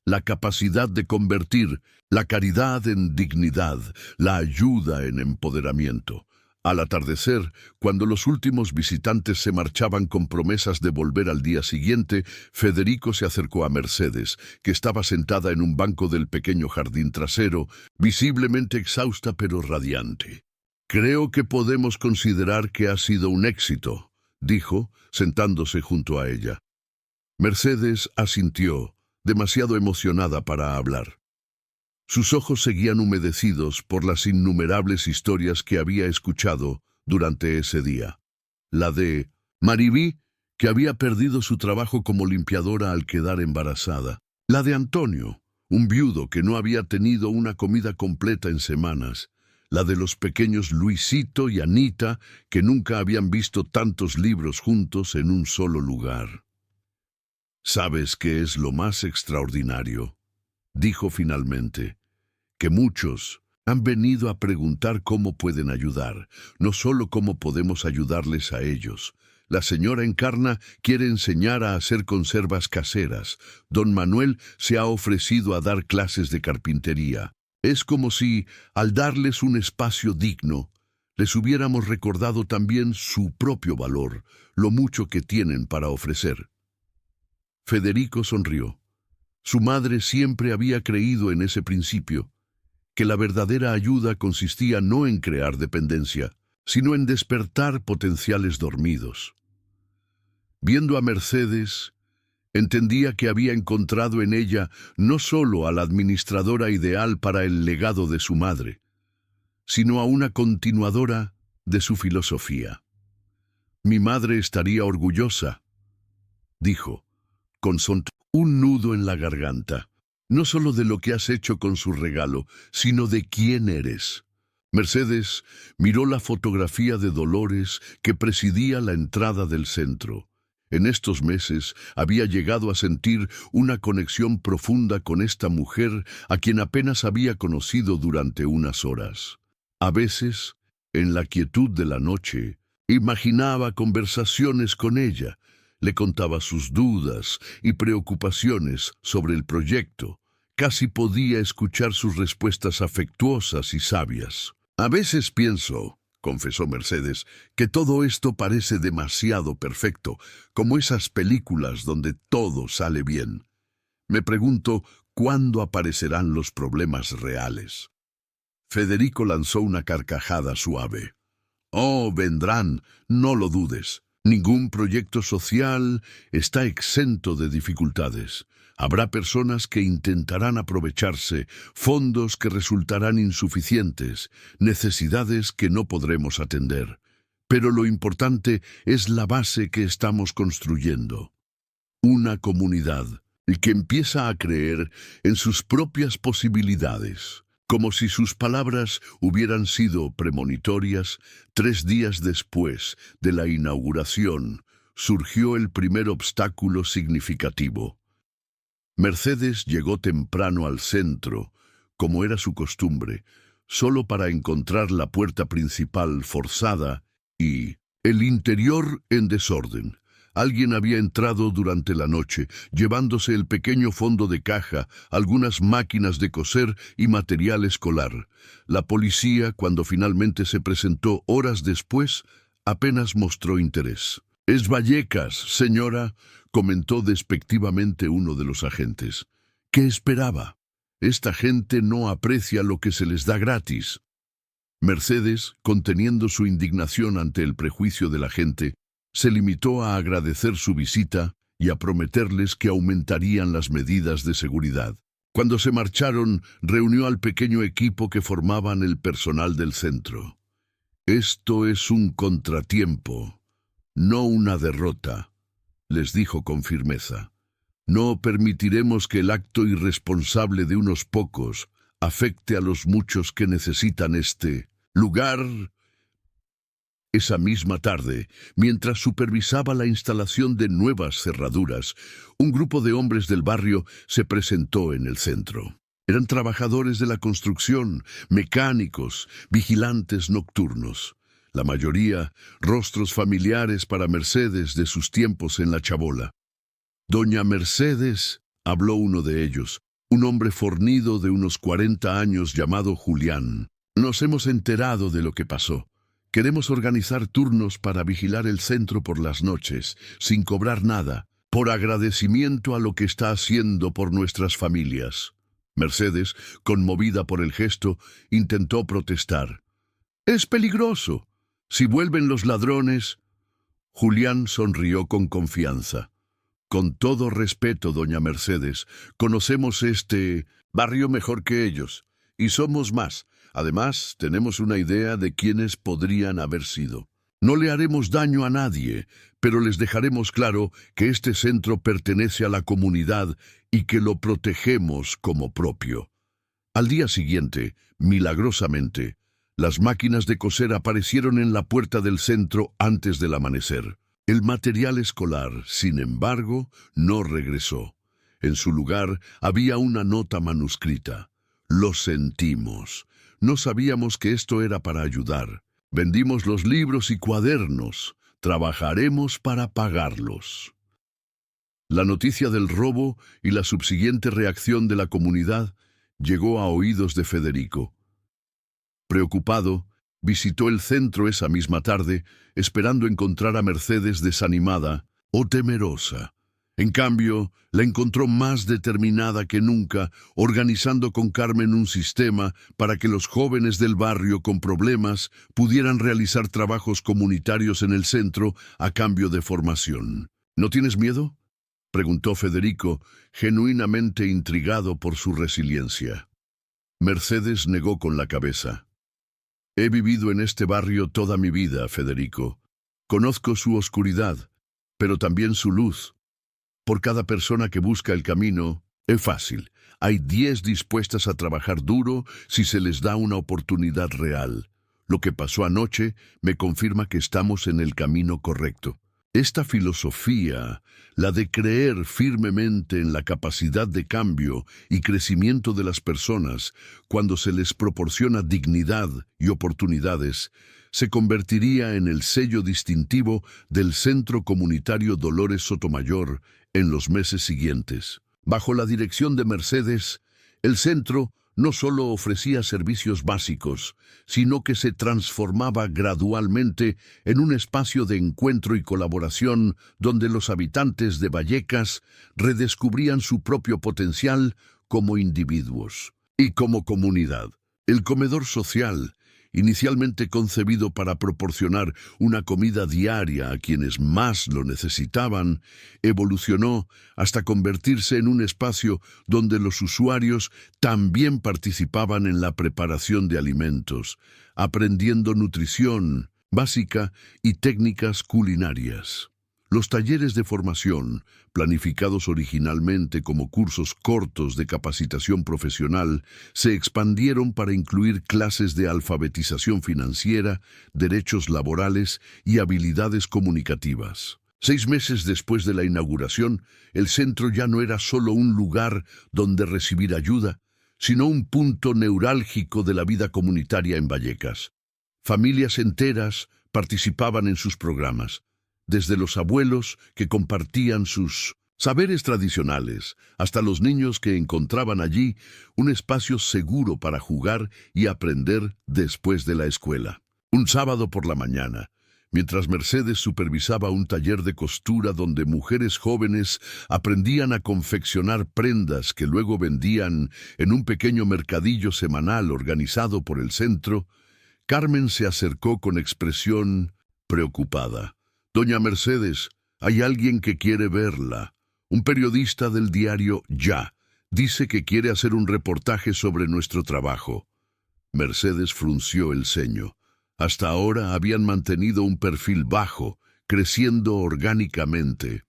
[SPEAKER 1] La capacidad de convertir la caridad en dignidad, la ayuda en empoderamiento. Al atardecer, cuando los últimos visitantes se marchaban con promesas de volver al día siguiente, Federico se acercó a Mercedes, que estaba sentada en un banco del pequeño jardín trasero, visiblemente exhausta pero radiante. «Creo que podemos considerar que ha sido un éxito», dijo, sentándose junto a ella. Mercedes asintió, demasiado emocionada para hablar. Sus ojos seguían humedecidos por las innumerables historias que había escuchado durante ese día. La de Maribí, que había perdido su trabajo como limpiadora al quedar embarazada. La de Antonio, un viudo que no había tenido una comida completa en semanas. La de los pequeños Luisito y Anita, que nunca habían visto tantos libros juntos en un solo lugar. «¿Sabes qué es lo más extraordinario?», dijo finalmente, «que muchos han venido a preguntar cómo pueden ayudar, no solo cómo podemos ayudarles a ellos. La señora Encarna quiere enseñar a hacer conservas caseras. Don Manuel se ha ofrecido a dar clases de carpintería. Es como si, al darles un espacio digno, les hubiéramos recordado también su propio valor, lo mucho que tienen para ofrecer». Federico sonrió. Su madre siempre había creído en ese principio, que la verdadera ayuda consistía no en crear dependencia, sino en despertar potenciales dormidos. Viendo a Mercedes, entendía que había encontrado en ella no solo a la administradora ideal para el legado de su madre, sino a una continuadora de su filosofía. «Mi madre estaría orgullosa», dijo, con un nudo en la garganta. no solo de lo que has hecho con su regalo, sino de quién eres. Mercedes miró la fotografía de Dolores que presidía la entrada del centro. En estos meses había llegado a sentir una conexión profunda con esta mujer a quien apenas había conocido durante unas horas. A veces, en la quietud de la noche, imaginaba conversaciones con ella, le contaba sus dudas y preocupaciones sobre el proyecto. Casi podía escuchar sus respuestas afectuosas y sabias. A veces pienso, confesó Mercedes, que todo esto parece demasiado perfecto, como esas películas donde todo sale bien. Me pregunto, ¿cuándo aparecerán los problemas reales? Federico lanzó una carcajada suave. Oh, vendrán, no lo dudes. Ningún proyecto social está exento de dificultades. Habrá personas que intentarán aprovecharse, fondos que resultarán insuficientes, necesidades que no podremos atender. Pero lo importante es la base que estamos construyendo. Una comunidad que empieza a creer en sus propias posibilidades. Como si sus palabras hubieran sido premonitorias, 3 días después de la inauguración, surgió el primer obstáculo significativo. Mercedes llegó temprano al centro, como era su costumbre, solo para encontrar la puerta principal forzada y el interior en desorden. Alguien había entrado durante la noche, llevándose el pequeño fondo de caja, algunas máquinas de coser y material escolar. La policía, cuando finalmente se presentó horas después, apenas mostró interés. «Es Vallecas, señora», comentó despectivamente uno de los agentes. «¿Qué esperaba? Esta gente no aprecia lo que se les da gratis». Mercedes, conteniendo su indignación ante el prejuicio de la gente, se limitó a agradecer su visita y a prometerles que aumentarían las medidas de seguridad. Cuando se marcharon, reunió al pequeño equipo que formaban el personal del centro. «Esto es un contratiempo, no una derrota», les dijo con firmeza. «No permitiremos que el acto irresponsable de unos pocos afecte a los muchos que necesitan este lugar». Esa misma tarde, mientras supervisaba la instalación de nuevas cerraduras, un grupo de hombres del barrio se presentó en el centro. Eran trabajadores de la construcción, mecánicos, vigilantes nocturnos. La mayoría, rostros familiares para Mercedes de sus tiempos en la chabola. «Doña Mercedes», habló uno de ellos, un hombre fornido de unos 40 años llamado Julián. «Nos hemos enterado de lo que pasó. Queremos organizar turnos para vigilar el centro por las noches, sin cobrar nada, por agradecimiento a lo que está haciendo por nuestras familias». Mercedes, conmovida por el gesto, intentó protestar. «Es peligroso. Si vuelven los ladrones». Julián sonrió con confianza. «Con todo respeto, doña Mercedes, conocemos este barrio mejor que ellos, y somos más. Además, tenemos una idea de quiénes podrían haber sido. No le haremos daño a nadie, pero les dejaremos claro que este centro pertenece a la comunidad y que lo protegemos como propio». Al día siguiente, milagrosamente, las máquinas de coser aparecieron en la puerta del centro antes del amanecer. El material escolar, sin embargo, no regresó. En su lugar había una nota manuscrita. «Lo sentimos. No sabíamos que esto era para ayudar. Vendimos los libros y cuadernos. Trabajaremos para pagarlos». La noticia del robo y la subsiguiente reacción de la comunidad llegó a oídos de Federico. Preocupado, visitó el centro esa misma tarde, esperando encontrar a Mercedes desanimada o temerosa. En cambio, la encontró más determinada que nunca, organizando con Carmen un sistema para que los jóvenes del barrio con problemas pudieran realizar trabajos comunitarios en el centro a cambio de formación. «¿No tienes miedo?», preguntó Federico, genuinamente intrigado por su resiliencia. Mercedes negó con la cabeza. «He vivido en este barrio toda mi vida, Federico. Conozco su oscuridad, pero también su luz. Por cada persona que busca el camino, Es fácil. Hay 10 dispuestas a trabajar duro si se les da una oportunidad real. Lo que pasó anoche me confirma que estamos en el camino correcto. Esta filosofía, la de creer firmemente en la capacidad de cambio y crecimiento de las personas cuando se les proporciona dignidad y oportunidades, se convertiría en el sello distintivo del Centro Comunitario Dolores Sotomayor en los meses siguientes. Bajo la dirección de Mercedes, el centro no solo ofrecía servicios básicos, sino que se transformaba gradualmente en un espacio de encuentro y colaboración donde los habitantes de Vallecas redescubrían su propio potencial como individuos y como comunidad. El comedor social, inicialmente concebido para proporcionar una comida diaria a quienes más lo necesitaban, evolucionó hasta convertirse en un espacio donde los usuarios también participaban en la preparación de alimentos, aprendiendo nutrición básica y técnicas culinarias. Los talleres de formación, planificados originalmente como cursos cortos de capacitación profesional, se expandieron para incluir clases de alfabetización financiera, derechos laborales y habilidades comunicativas. 6 meses después de la inauguración, el centro ya no era solo un lugar donde recibir ayuda, sino un punto neurálgico de la vida comunitaria en Vallecas. Familias enteras participaban en sus programas, desde los abuelos que compartían sus saberes tradicionales hasta los niños que encontraban allí un espacio seguro para jugar y aprender después de la escuela. Un sábado por la mañana, mientras Mercedes supervisaba un taller de costura donde mujeres jóvenes aprendían a confeccionar prendas que luego vendían en un pequeño mercadillo semanal organizado por el centro, Carmen se acercó con expresión preocupada. «Doña Mercedes, hay alguien que quiere verla. Un periodista del diario Ya. Dice que quiere hacer un reportaje sobre nuestro trabajo». Mercedes frunció el ceño. Hasta ahora habían mantenido un perfil bajo, creciendo orgánicamente,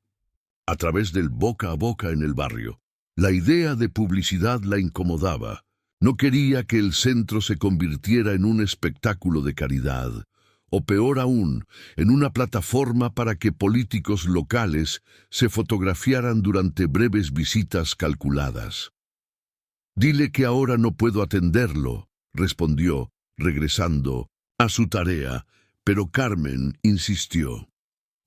[SPEAKER 1] a través del boca a boca en el barrio. La idea de publicidad la incomodaba. No quería que el centro se convirtiera en un espectáculo de caridad, o peor aún, en una plataforma para que políticos locales se fotografiaran durante breves visitas calculadas. «Dile que ahora no puedo atenderlo», respondió, regresando a su tarea, pero Carmen insistió.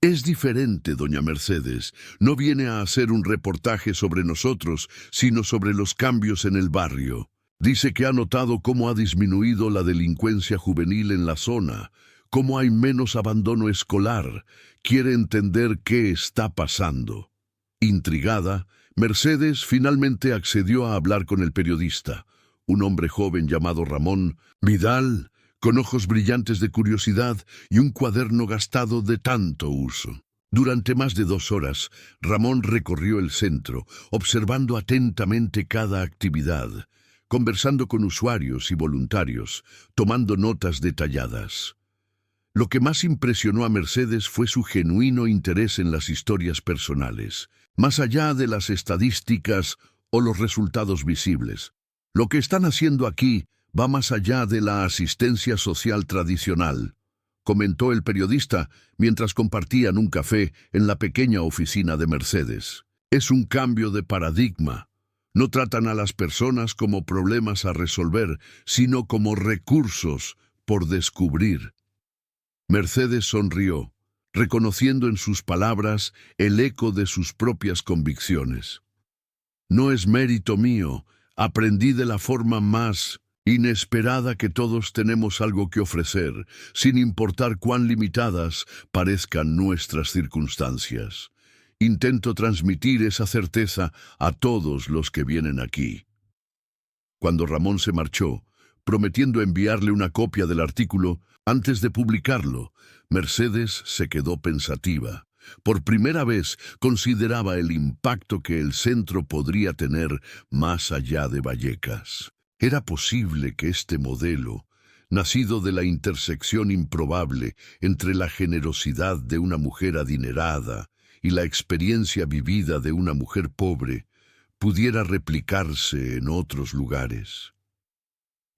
[SPEAKER 1] «Es diferente, doña Mercedes. No viene a hacer un reportaje sobre nosotros, sino sobre los cambios en el barrio. Dice que ha notado cómo ha disminuido la delincuencia juvenil en la zona, cómo hay menos abandono escolar. Quiere entender qué está pasando». Intrigada, Mercedes finalmente accedió a hablar con el periodista, un hombre joven llamado Ramón Vidal, con ojos brillantes de curiosidad y un cuaderno gastado de tanto uso. Durante más de 2 horas, Ramón recorrió el centro, observando atentamente cada actividad, conversando con usuarios y voluntarios, tomando notas detalladas. Lo que más impresionó a Mercedes fue su genuino interés en las historias personales, más allá de las estadísticas o los resultados visibles. «Lo que están haciendo aquí va más allá de la asistencia social tradicional», comentó el periodista mientras compartían un café en la pequeña oficina de Mercedes. «Es un cambio de paradigma. No tratan a las personas como problemas a resolver, sino como recursos por descubrir». Mercedes sonrió, reconociendo en sus palabras el eco de sus propias convicciones. «No es mérito mío. Aprendí de la forma más inesperada que todos tenemos algo que ofrecer, sin importar cuán limitadas parezcan nuestras circunstancias. Intento transmitir esa certeza a todos los que vienen aquí». Cuando Ramón se marchó, prometiendo enviarle una copia del artículo antes de publicarlo, Mercedes se quedó pensativa. Por primera vez consideraba el impacto que el centro podría tener más allá de Vallecas. Era posible que este modelo, nacido de la intersección improbable entre la generosidad de una mujer adinerada y la experiencia vivida de una mujer pobre, pudiera replicarse en otros lugares.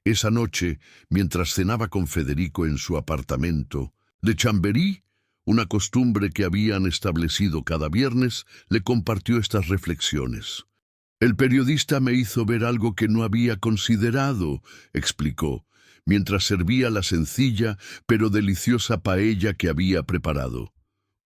[SPEAKER 1] Esa noche, mientras cenaba con Federico en su apartamento de Chamberí, una costumbre que habían establecido cada viernes, le compartió estas reflexiones. «El periodista me hizo ver algo que no había considerado», explicó, mientras servía la sencilla pero deliciosa paella que había preparado.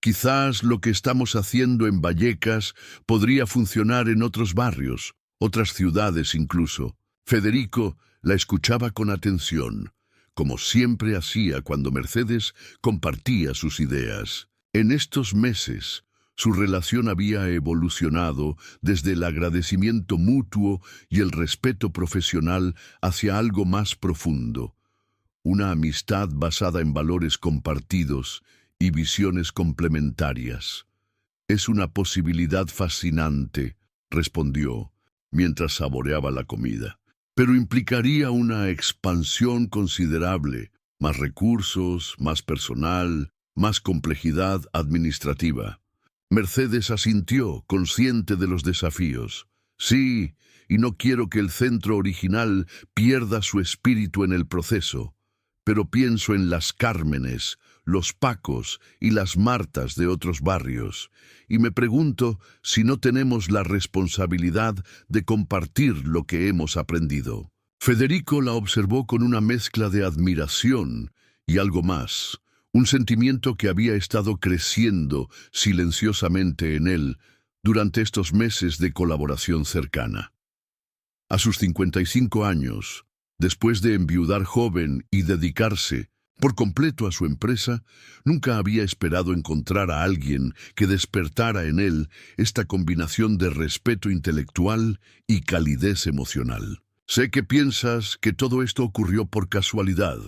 [SPEAKER 1] «Quizás lo que estamos haciendo en Vallecas podría funcionar en otros barrios, otras ciudades incluso». Federico la escuchaba con atención, como siempre hacía cuando Mercedes compartía sus ideas. En estos meses, su relación había evolucionado desde el agradecimiento mutuo y el respeto profesional hacia algo más profundo, una amistad basada en valores compartidos y visiones complementarias. «Es una posibilidad fascinante», respondió, mientras saboreaba la comida. «Pero implicaría una expansión considerable, más recursos, más personal, más complejidad administrativa». Mercedes asintió, consciente de los desafíos. «Sí, y no quiero que el centro original pierda su espíritu en el proceso. Pero pienso en las Cármenes, los Pacos y las Martas de otros barrios, y me pregunto si no tenemos la responsabilidad de compartir lo que hemos aprendido». Federico la observó con una mezcla de admiración y algo más, un sentimiento que había estado creciendo silenciosamente en él durante estos meses de colaboración cercana. A sus 55 años, después de enviudar joven y dedicarse por completo a su empresa, nunca había esperado encontrar a alguien que despertara en él esta combinación de respeto intelectual y calidez emocional. «Sé que piensas que todo esto ocurrió por casualidad»,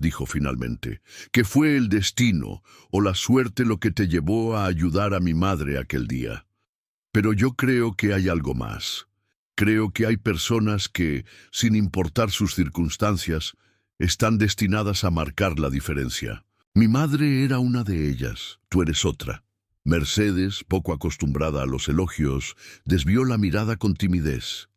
[SPEAKER 1] dijo finalmente, «que fue el destino o la suerte lo que te llevó a ayudar a mi madre aquel día. Pero yo creo que hay algo más. Creo que hay personas que, sin importar sus circunstancias, están destinadas a marcar la diferencia. Mi madre era una de ellas, tú eres otra». Mercedes, poco acostumbrada a los elogios, desvió la mirada con timidez.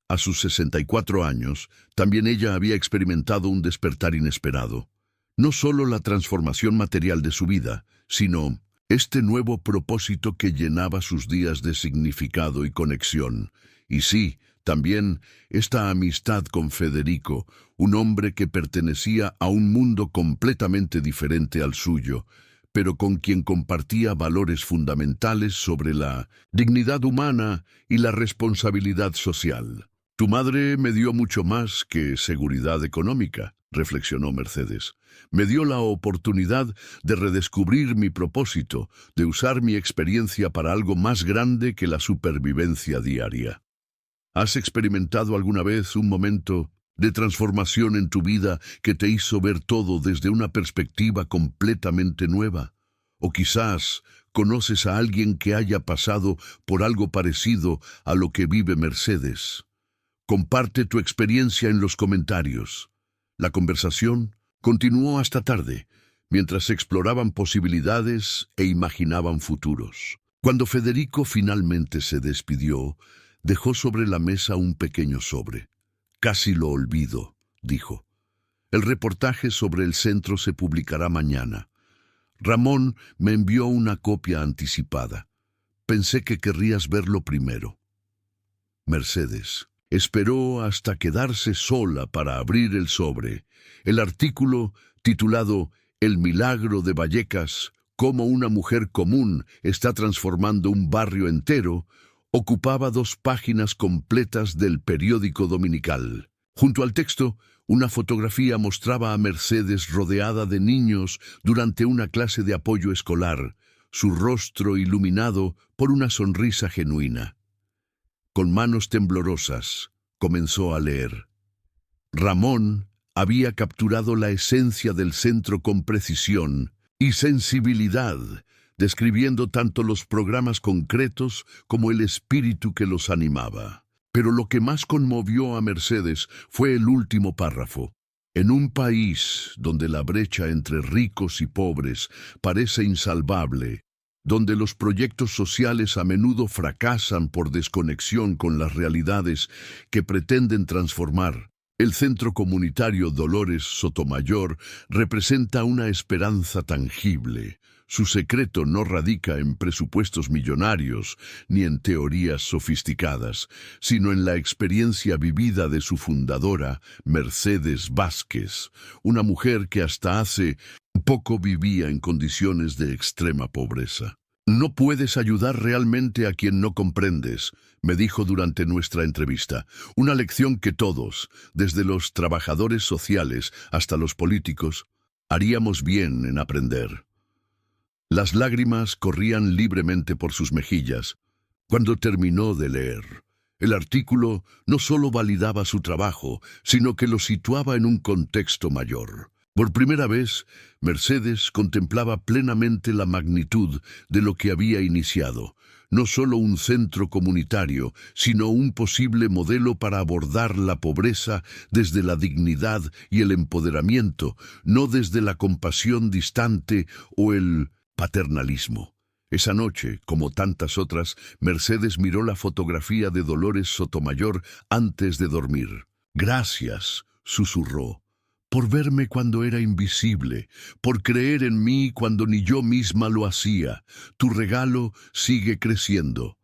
[SPEAKER 1] A sus 64 años, también ella había experimentado un despertar inesperado. No solo la transformación material de su vida, sino este nuevo propósito que llenaba sus días de significado y conexión. Y sí, también esta amistad con Federico, un hombre que pertenecía a un mundo completamente diferente al suyo, pero con quien compartía valores fundamentales sobre la dignidad humana y la responsabilidad social. «Tu madre me dio mucho más que seguridad económica», reflexionó Mercedes. «Me dio la oportunidad de redescubrir mi propósito, de usar mi experiencia para algo más grande que la supervivencia diaria». ¿Has experimentado alguna vez un momento de transformación en tu vida que te hizo ver todo desde una perspectiva completamente nueva? O quizás conoces a alguien que haya pasado por algo parecido a lo que vive Mercedes. Comparte tu experiencia en los comentarios. La conversación continuó hasta tarde, mientras exploraban posibilidades e imaginaban futuros. Cuando Federico finalmente se despidió, dejó sobre la mesa un pequeño sobre. «Casi lo olvido», dijo. «El reportaje sobre el centro se publicará mañana. Ramón me envió una copia anticipada. Pensé que querrías verlo primero». Mercedes esperó hasta quedarse sola para abrir el sobre. El artículo, titulado «El milagro de Vallecas, cómo una mujer común está transformando un barrio entero», ocupaba 2 páginas completas del periódico dominical. Junto al texto, una fotografía mostraba a Mercedes rodeada de niños durante una clase de apoyo escolar, su rostro iluminado por una sonrisa genuina. Con manos temblorosas, comenzó a leer. Ramón había capturado la esencia del centro con precisión y sensibilidad, describiendo tanto los programas concretos como el espíritu que los animaba. Pero lo que más conmovió a Mercedes fue el último párrafo. En un país donde la brecha entre ricos y pobres parece insalvable, donde los proyectos sociales a menudo fracasan por desconexión con las realidades que pretenden transformar. El Centro Comunitario Dolores Sotomayor representa una esperanza tangible. Su secreto no radica en presupuestos millonarios ni en teorías sofisticadas, sino en la experiencia vivida de su fundadora, Mercedes Vázquez, una mujer que hasta hace poco vivía en condiciones de extrema pobreza. No puedes ayudar realmente a quien no comprendes, me dijo durante nuestra entrevista. Una lección que todos, desde los trabajadores sociales hasta los políticos, haríamos bien en aprender. Las lágrimas corrían libremente por sus mejillas cuando terminó de leer. El artículo no solo validaba su trabajo, sino que lo situaba en un contexto mayor. Por primera vez, Mercedes contemplaba plenamente la magnitud de lo que había iniciado. No solo un centro comunitario, sino un posible modelo para abordar la pobreza desde la dignidad y el empoderamiento, no desde la compasión distante o el paternalismo. Esa noche, como tantas otras, Mercedes miró la fotografía de Dolores Sotomayor antes de dormir. «Gracias», susurró, «por verme cuando era invisible, por creer en mí cuando ni yo misma lo hacía. Tu regalo sigue creciendo».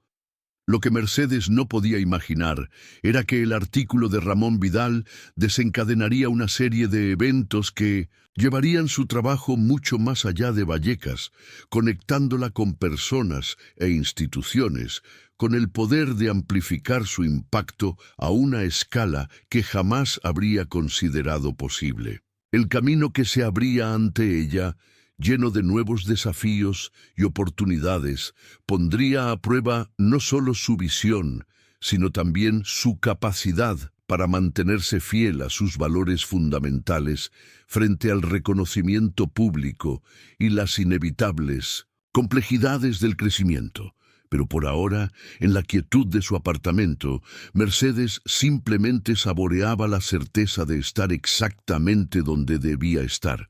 [SPEAKER 1] Lo que Mercedes no podía imaginar era que el artículo de Ramón Vidal desencadenaría una serie de eventos que llevarían su trabajo mucho más allá de Vallecas, conectándola con personas e instituciones, con el poder de amplificar su impacto a una escala que jamás habría considerado posible. El camino que se abría ante ella, lleno de nuevos desafíos y oportunidades, pondría a prueba no solo su visión, sino también su capacidad para mantenerse fiel a sus valores fundamentales frente al reconocimiento público y las inevitables complejidades del crecimiento. Pero por ahora, en la quietud de su apartamento, Mercedes simplemente saboreaba la certeza de estar exactamente donde debía estar,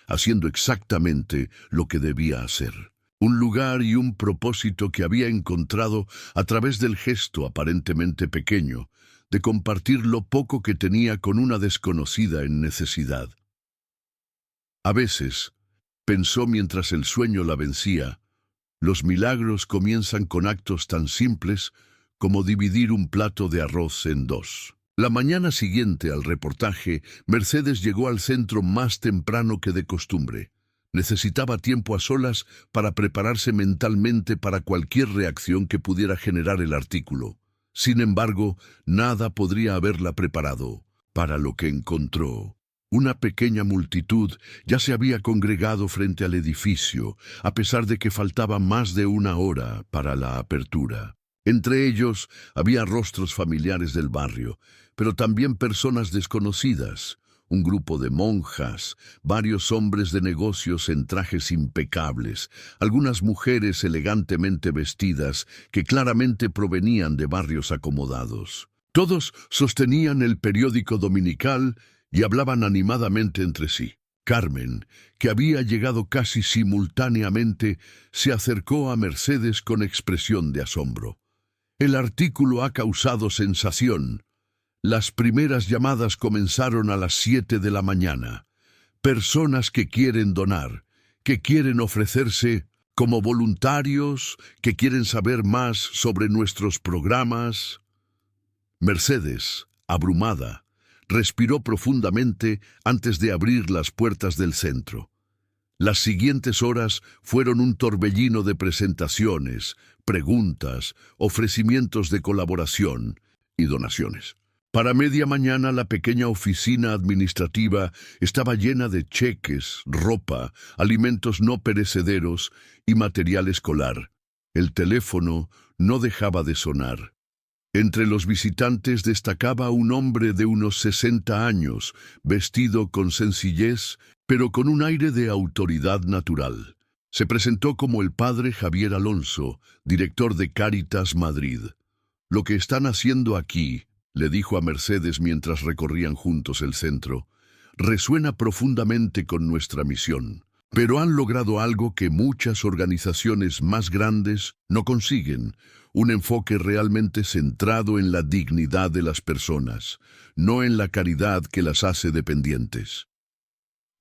[SPEAKER 1] haciendo exactamente lo que debía hacer. Un lugar y un propósito que había encontrado a través del gesto aparentemente pequeño, de compartir lo poco que tenía con una desconocida en necesidad. A veces, pensó mientras el sueño la vencía, los milagros comienzan con actos tan simples como dividir un plato de arroz en dos. La mañana siguiente al reportaje, Mercedes llegó al centro más temprano que de costumbre. Necesitaba tiempo a solas para prepararse mentalmente para cualquier reacción que pudiera generar el artículo. Sin embargo, nada podría haberla preparado para lo que encontró. Una pequeña multitud ya se había congregado frente al edificio, a pesar de que faltaba más de una hora para la apertura. Entre ellos había rostros familiares del barrio, pero también personas desconocidas, un grupo de monjas, varios hombres de negocios en trajes impecables, algunas mujeres elegantemente vestidas que claramente provenían de barrios acomodados. Todos sostenían el periódico dominical y hablaban animadamente entre sí. Carmen, que había llegado casi simultáneamente, se acercó a Mercedes con expresión de asombro. «El artículo ha causado sensación. Las primeras llamadas comenzaron a las 7 de la mañana. Personas que quieren donar, que quieren ofrecerse como voluntarios, que quieren saber más sobre nuestros programas». Mercedes, abrumada, respiró profundamente antes de abrir las puertas del centro. Las siguientes horas fueron un torbellino de presentaciones, preguntas, ofrecimientos de colaboración y donaciones. Para media mañana la pequeña oficina administrativa estaba llena de cheques, ropa, alimentos no perecederos y material escolar. El teléfono no dejaba de sonar. Entre los visitantes destacaba un hombre de unos 60 años, vestido con sencillez, pero con un aire de autoridad natural. Se presentó como el padre Javier Alonso, director de Cáritas Madrid. «Lo que están haciendo aquí», le dijo a Mercedes mientras recorrían juntos el centro, «resuena profundamente con nuestra misión. pero han logrado algo que muchas organizaciones más grandes no consiguen: un enfoque realmente centrado en la dignidad de las personas, no en la caridad que las hace dependientes.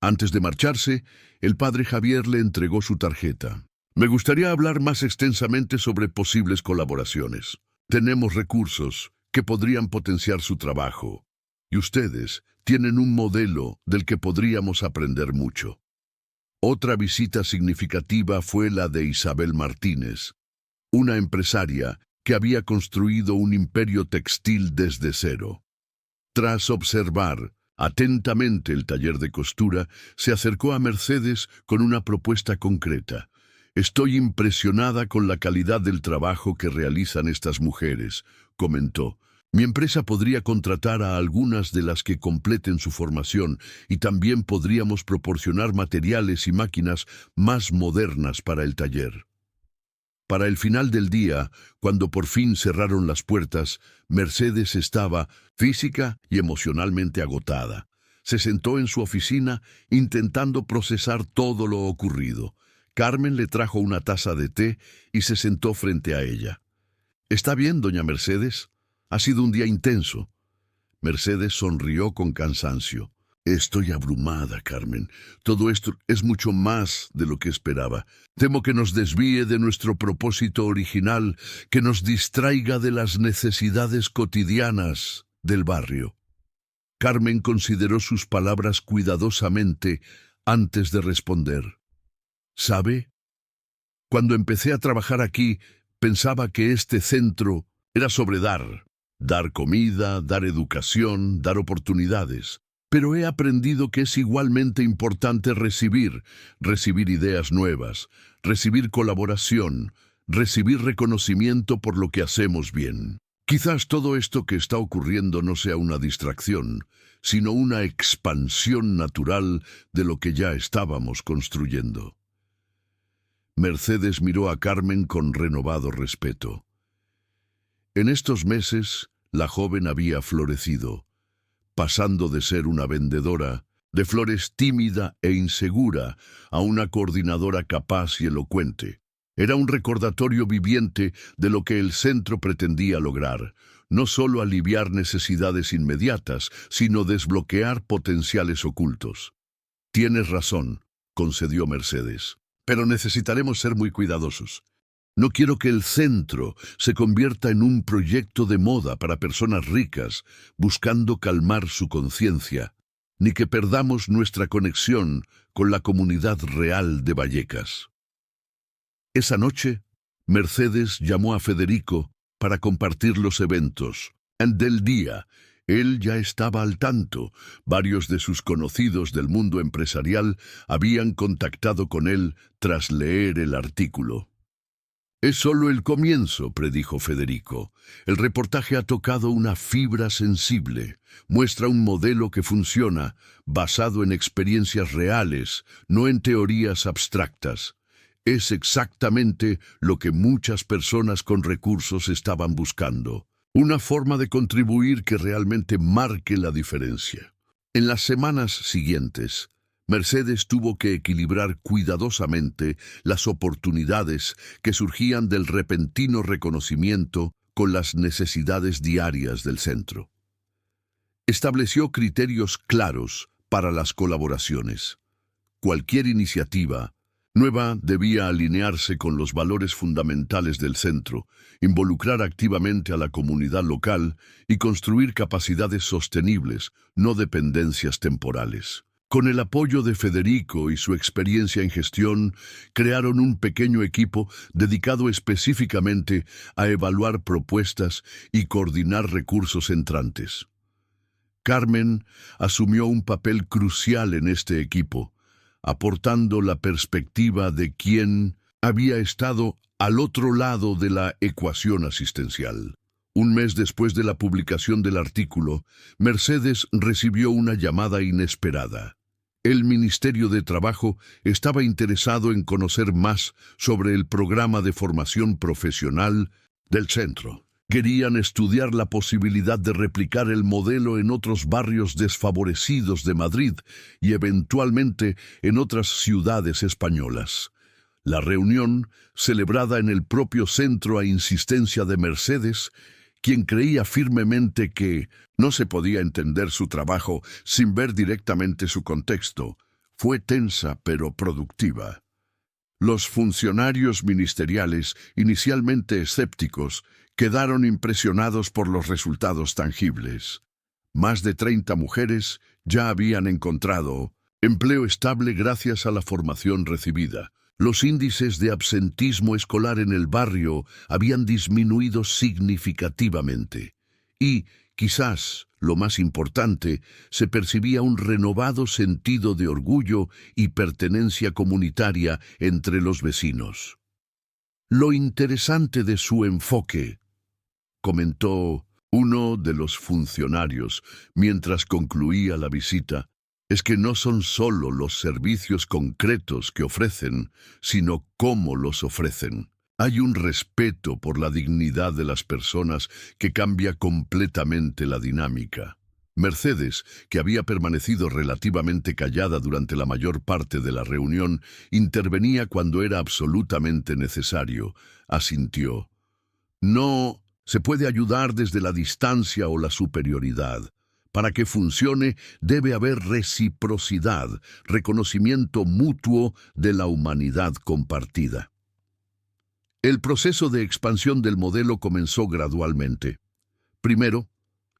[SPEAKER 1] Antes de marcharse, el padre Javier le entregó su tarjeta. Me gustaría hablar más extensamente sobre posibles colaboraciones. Tenemos recursos que podrían potenciar su trabajo, y ustedes tienen un modelo del que podríamos aprender mucho. Otra visita significativa fue la de Isabel Martínez, una empresaria que había construido un imperio textil desde cero. Tras observar atentamente el taller de costura, se acercó a Mercedes con una propuesta concreta. Estoy impresionada con la calidad del trabajo que realizan estas mujeres, comentó. Mi empresa podría contratar a algunas de las que completen su formación y también podríamos proporcionar materiales y máquinas más modernas para el taller. Para el final del día, cuando por fin cerraron las puertas, Mercedes estaba física y emocionalmente agotada. Se sentó en su oficina intentando procesar todo lo ocurrido. Carmen le trajo una taza de té y se sentó frente a ella. ¿Está bien, doña Mercedes? Ha sido un día intenso. Mercedes sonrió con cansancio. Estoy abrumada, Carmen. Todo esto es mucho más de lo que esperaba. Temo que nos desvíe de nuestro propósito original, que nos distraiga de las necesidades cotidianas del barrio. Carmen consideró sus palabras cuidadosamente antes de responder. ¿Sabe? Cuando empecé a trabajar aquí, pensaba que este centro era sobre dar comida, dar educación, dar oportunidades. Pero he aprendido que es igualmente importante recibir ideas nuevas, recibir colaboración, recibir reconocimiento por lo que hacemos bien. Quizás todo esto que está ocurriendo no sea una distracción, sino una expansión natural de lo que ya estábamos construyendo. Mercedes miró a Carmen con renovado respeto. En estos meses, la joven había florecido, pasando de ser una vendedora de flores tímida e insegura a una coordinadora capaz y elocuente. Era un recordatorio viviente de lo que el centro pretendía lograr: no solo aliviar necesidades inmediatas, sino desbloquear potenciales ocultos. Tienes razón, concedió Mercedes, pero necesitaremos ser muy cuidadosos. No quiero que el centro se convierta en un proyecto de moda para personas ricas, buscando calmar su conciencia, ni que perdamos nuestra conexión con la comunidad real de Vallecas. Esa noche, Mercedes llamó a Federico para compartir los eventos del día. Él ya estaba al tanto. Varios de sus conocidos del mundo empresarial habían contactado con él tras leer el artículo. Es solo el comienzo, predijo Federico. El reportaje ha tocado una fibra sensible. Muestra un modelo que funciona, basado en experiencias reales, no en teorías abstractas. Es exactamente lo que muchas personas con recursos estaban buscando. Una forma de contribuir que realmente marque la diferencia. En las semanas siguientes, Mercedes tuvo que equilibrar cuidadosamente las oportunidades que surgían del repentino reconocimiento con las necesidades diarias del centro. Estableció criterios claros para las colaboraciones. Cualquier iniciativa nueva debía alinearse con los valores fundamentales del centro, involucrar activamente a la comunidad local y construir capacidades sostenibles, no dependencias temporales. Con el apoyo de Federico y su experiencia en gestión, crearon un pequeño equipo dedicado específicamente a evaluar propuestas y coordinar recursos entrantes. Carmen asumió un papel crucial en este equipo, aportando la perspectiva de quien había estado al otro lado de la ecuación asistencial. Un mes después de la publicación del artículo, Mercedes recibió una llamada inesperada. El Ministerio de Trabajo estaba interesado en conocer más sobre el programa de formación profesional del centro. Querían estudiar la posibilidad de replicar el modelo en otros barrios desfavorecidos de Madrid y eventualmente en otras ciudades españolas. La reunión, celebrada en el propio centro a insistencia de Mercedes, quien creía firmemente que no se podía entender su trabajo sin ver directamente su contexto, fue tensa pero productiva. Los funcionarios ministeriales, inicialmente escépticos, quedaron impresionados por los resultados tangibles. Más de 30 mujeres ya habían encontrado empleo estable gracias a la formación recibida. Los índices de absentismo escolar en el barrio habían disminuido significativamente. Y, quizás, lo más importante, se percibía un renovado sentido de orgullo y pertenencia comunitaria entre los vecinos. Lo interesante de su enfoque, comentó uno de los funcionarios mientras concluía la visita, es que no son solo los servicios concretos que ofrecen, sino cómo los ofrecen. Hay un respeto por la dignidad de las personas que cambia completamente la dinámica. Mercedes, que había permanecido relativamente callada durante la mayor parte de la reunión, intervenía cuando era absolutamente necesario. Asintió. No se puede ayudar desde la distancia o la superioridad. Para que funcione, debe haber reciprocidad, reconocimiento mutuo de la humanidad compartida. El proceso de expansión del modelo comenzó gradualmente. Primero,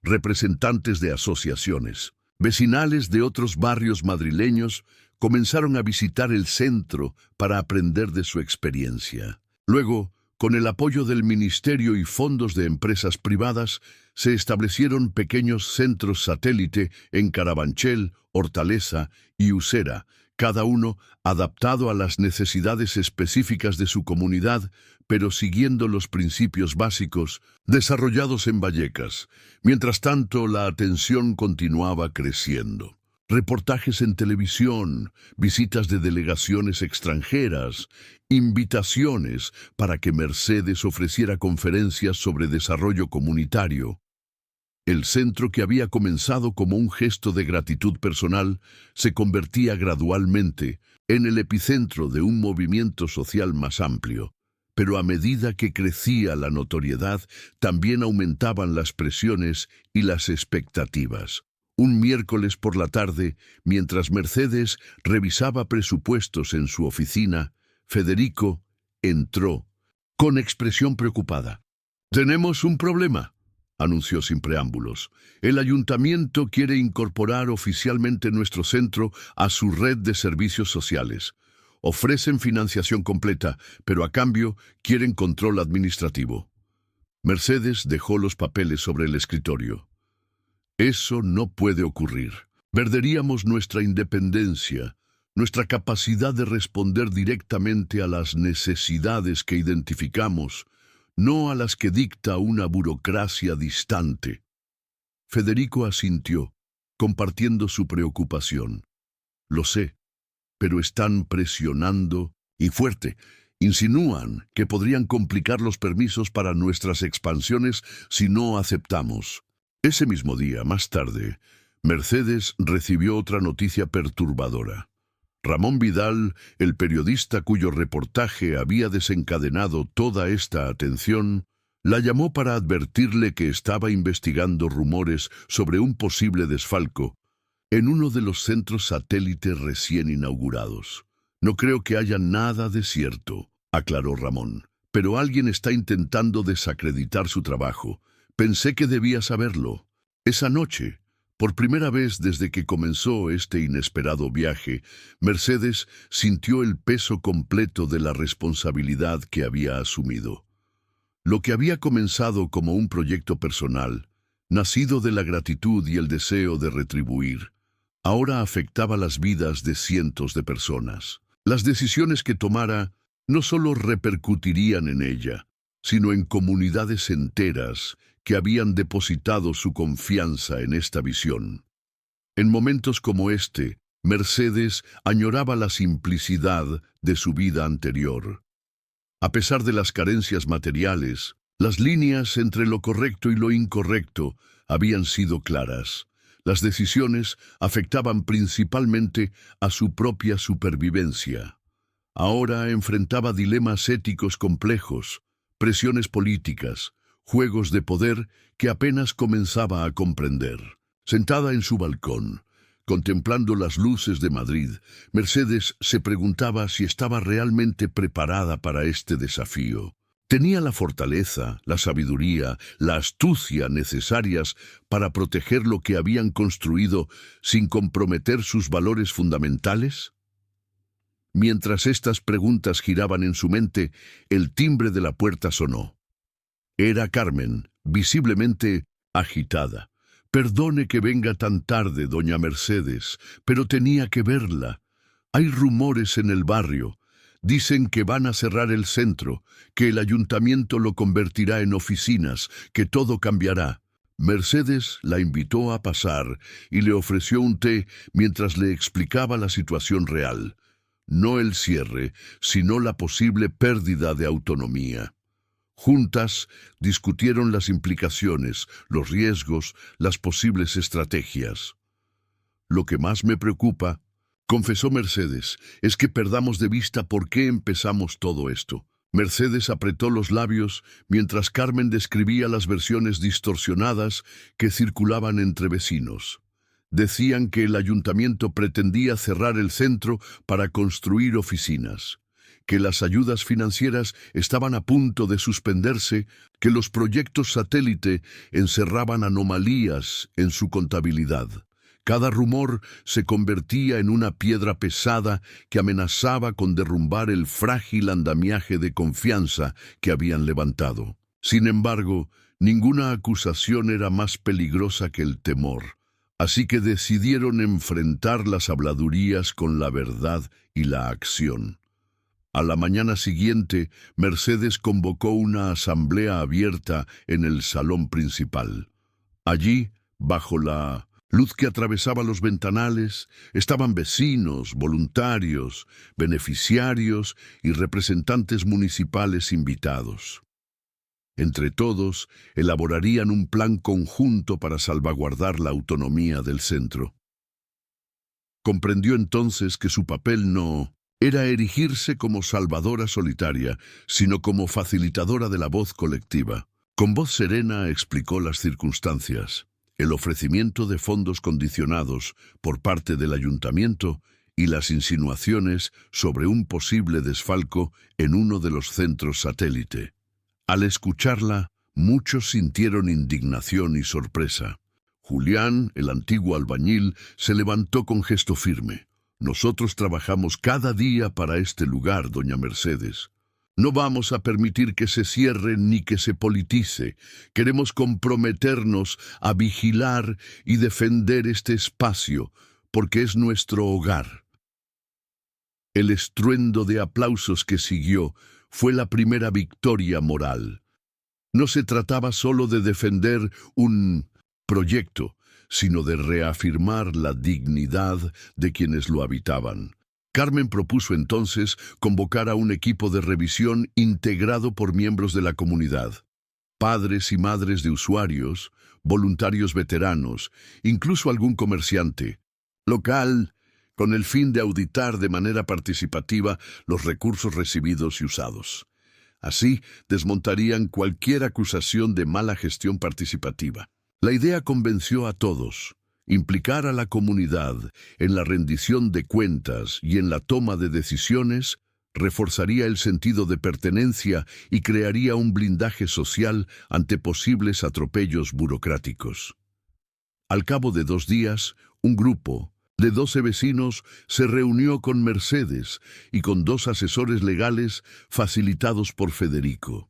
[SPEAKER 1] representantes de asociaciones, vecinales de otros barrios madrileños, comenzaron a visitar el centro para aprender de su experiencia. Luego, con el apoyo del Ministerio y fondos de empresas privadas, se establecieron pequeños centros satélite en Carabanchel, Hortaleza y Usera, cada uno adaptado a las necesidades específicas de su comunidad, pero siguiendo los principios básicos desarrollados en Vallecas. Mientras tanto, la atención continuaba creciendo. Reportajes en televisión, visitas de delegaciones extranjeras, invitaciones para que Mercedes ofreciera conferencias sobre desarrollo comunitario. El centro, que había comenzado como un gesto de gratitud personal, se convertía gradualmente en el epicentro de un movimiento social más amplio. Pero a medida que crecía la notoriedad, también aumentaban las presiones y las expectativas. Un miércoles por la tarde, mientras Mercedes revisaba presupuestos en su oficina, Federico entró con expresión preocupada. «Tenemos un problema», anunció sin preámbulos. «El ayuntamiento quiere incorporar oficialmente nuestro centro a su red de servicios sociales. Ofrecen financiación completa, pero a cambio quieren control administrativo». Mercedes dejó los papeles sobre el escritorio. «Eso no puede ocurrir. Perderíamos nuestra independencia, nuestra capacidad de responder directamente a las necesidades que identificamos, no a las que dicta una burocracia distante». Federico asintió, compartiendo su preocupación. «Lo sé, pero están presionando y fuerte. Insinúan que podrían complicar los permisos para nuestras expansiones si no aceptamos». Ese mismo día, más tarde, Mercedes recibió otra noticia perturbadora. Ramón Vidal, el periodista cuyo reportaje había desencadenado toda esta atención, la llamó para advertirle que estaba investigando rumores sobre un posible desfalco en uno de los centros satélites recién inaugurados. «No creo que haya nada de cierto», aclaró Ramón, «pero alguien está intentando desacreditar su trabajo. Pensé que debía saberlo». Esa noche, por primera vez desde que comenzó este inesperado viaje, Mercedes sintió el peso completo de la responsabilidad que había asumido. Lo que había comenzado como un proyecto personal, nacido de la gratitud y el deseo de retribuir, ahora afectaba las vidas de cientos de personas. Las decisiones que tomara no solo repercutirían en ella, sino en comunidades enteras que habían depositado su confianza en esta visión. En momentos como este, Mercedes añoraba la simplicidad de su vida anterior. A pesar de las carencias materiales, Las líneas entre lo correcto y lo incorrecto habían sido claras. Las decisiones afectaban principalmente a su propia supervivencia. Ahora enfrentaba dilemas éticos complejos, presiones políticas, juegos de poder que apenas comenzaba a comprender. Sentada en su balcón, contemplando las luces de Madrid, Mercedes se preguntaba si estaba realmente preparada para este desafío. ¿Tenía la fortaleza, la sabiduría, la astucia necesarias para proteger lo que habían construido sin comprometer sus valores fundamentales? Mientras estas preguntas giraban en su mente, el timbre de la puerta sonó. Era Carmen, visiblemente agitada. «Perdone que venga tan tarde, doña Mercedes, pero tenía que verla. Hay rumores en el barrio. Dicen que van a cerrar el centro, que el ayuntamiento lo convertirá en oficinas, que todo cambiará». Mercedes la invitó a pasar y le ofreció un té mientras le explicaba la situación real. No el cierre, sino la posible pérdida de autonomía. Juntas discutieron las implicaciones, los riesgos, las posibles estrategias. «Lo que más me preocupa», confesó Mercedes, «es que perdamos de vista por qué empezamos todo esto». Mercedes apretó los labios mientras Carmen describía las versiones distorsionadas que circulaban entre vecinos. Decían que el ayuntamiento pretendía cerrar el centro para construir oficinas, que las ayudas financieras estaban a punto de suspenderse, que los proyectos satélite encerraban anomalías en su contabilidad. Cada rumor se convertía en una piedra pesada que amenazaba con derrumbar el frágil andamiaje de confianza que habían levantado. Sin embargo, ninguna acusación era más peligrosa que el temor, así que decidieron enfrentar las habladurías con la verdad y la acción. A la mañana siguiente, Mercedes convocó una asamblea abierta en el salón principal. Allí, bajo la luz que atravesaba los ventanales, estaban vecinos, voluntarios, beneficiarios y representantes municipales invitados. Entre todos, elaborarían un plan conjunto para salvaguardar la autonomía del centro. Comprendió entonces que su papel no era erigirse como salvadora solitaria, sino como facilitadora de la voz colectiva. Con voz serena explicó las circunstancias, el ofrecimiento de fondos condicionados por parte del ayuntamiento y las insinuaciones sobre un posible desfalco en uno de los centros satélite. Al escucharla, muchos sintieron indignación y sorpresa. Julián, el antiguo albañil, se levantó con gesto firme. «Nosotros trabajamos cada día para este lugar, doña Mercedes. No vamos a permitir que se cierre ni que se politice. Queremos comprometernos a vigilar y defender este espacio, porque es nuestro hogar». El estruendo de aplausos que siguió fue la primera victoria moral. No se trataba solo de defender un proyecto, sino de reafirmar la dignidad de quienes lo habitaban. Carmen propuso entonces convocar a un equipo de revisión integrado por miembros de la comunidad, padres y madres de usuarios, voluntarios veteranos, incluso algún comerciante local, con el fin de auditar de manera participativa los recursos recibidos y usados. Así, desmontarían cualquier acusación de mala gestión participativa. La idea convenció a todos. Implicar a la comunidad en la rendición de cuentas y en la toma de decisiones reforzaría el sentido de pertenencia y crearía un blindaje social ante posibles atropellos burocráticos. Al cabo de 2 días, un grupo de 12 vecinos se reunió con Mercedes y con 2 asesores legales facilitados por Federico.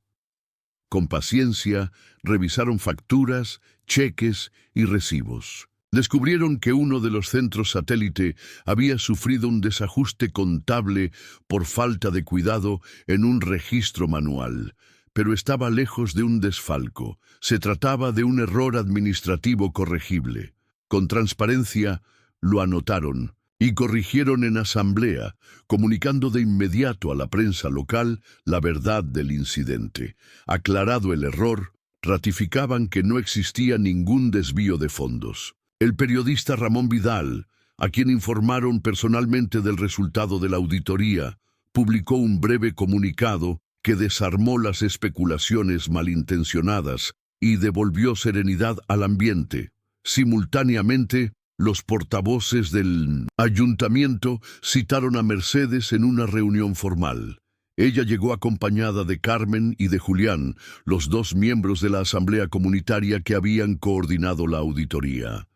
[SPEAKER 1] Con paciencia, revisaron facturas, cheques y recibos. Descubrieron que uno de los centros satélite había sufrido un desajuste contable por falta de cuidado en un registro manual, pero estaba lejos de un desfalco. Se trataba de un error administrativo corregible. Con transparencia, lo anotaron, y corrigieron en asamblea, comunicando de inmediato a la prensa local la verdad del incidente. Aclarado el error, ratificaban que no existía ningún desvío de fondos. El periodista Ramón Vidal, a quien informaron personalmente del resultado de la auditoría, publicó un breve comunicado que desarmó las especulaciones malintencionadas y devolvió serenidad al ambiente. Simultáneamente, los portavoces del ayuntamiento citaron a Mercedes en una reunión formal. Ella llegó acompañada de Carmen y de Julián, los dos miembros de la asamblea comunitaria que habían coordinado la auditoría.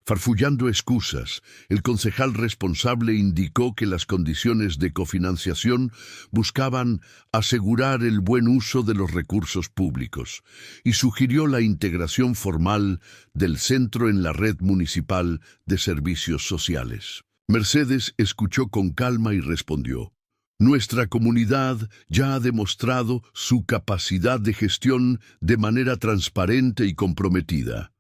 [SPEAKER 1] Farfullando excusas, el concejal responsable indicó que las condiciones de cofinanciación buscaban asegurar el buen uso de los recursos públicos y sugirió la integración formal del centro en la red municipal de servicios sociales. Mercedes escuchó con calma y respondió: Nuestra comunidad ya ha demostrado su capacidad de gestión de manera transparente y comprometida.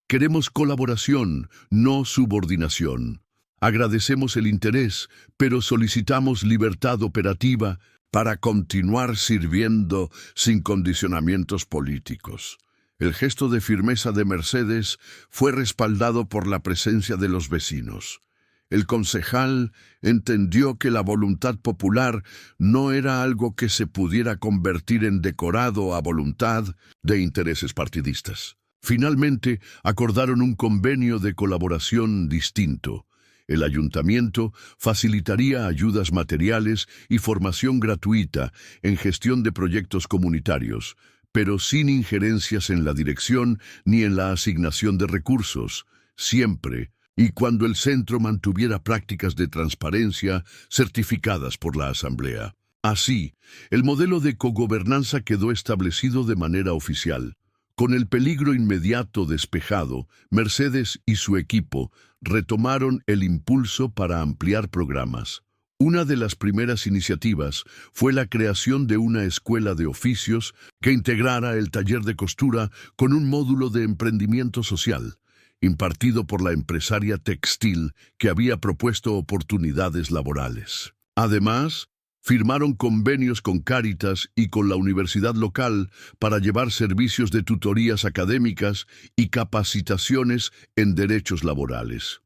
[SPEAKER 1] Queremos colaboración, no subordinación. Agradecemos el interés, pero solicitamos libertad operativa para continuar sirviendo sin condicionamientos políticos. El gesto de firmeza de Mercedes fue respaldado por la presencia de los vecinos. El concejal entendió que la voluntad popular no era algo que se pudiera convertir en decorado a voluntad de intereses partidistas. Finalmente, acordaron un convenio de colaboración distinto. El ayuntamiento facilitaría ayudas materiales y formación gratuita en gestión de proyectos comunitarios, pero sin injerencias en la dirección ni en la asignación de recursos, siempre y cuando el centro mantuviera prácticas de transparencia certificadas por la Asamblea. Así, el modelo de cogobernanza quedó establecido de manera oficial. Con el peligro inmediato despejado, Mercedes y su equipo retomaron el impulso para ampliar programas. Una de las primeras iniciativas fue la creación de una escuela de oficios que integrara el taller de costura con un módulo de emprendimiento social, impartido por la empresaria textil que había propuesto oportunidades laborales. Además, firmaron convenios con Cáritas y con la universidad local para llevar servicios de tutorías académicas y capacitaciones en derechos laborales.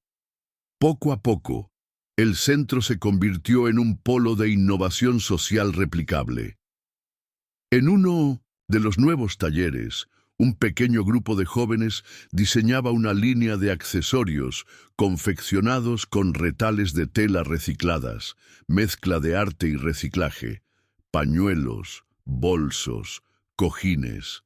[SPEAKER 1] Poco a poco, el centro se convirtió en un polo de innovación social replicable. En uno de los nuevos talleres, un pequeño grupo de jóvenes diseñaba una línea de accesorios confeccionados con retales de tela recicladas, mezcla de arte y reciclaje, pañuelos, bolsos, cojines.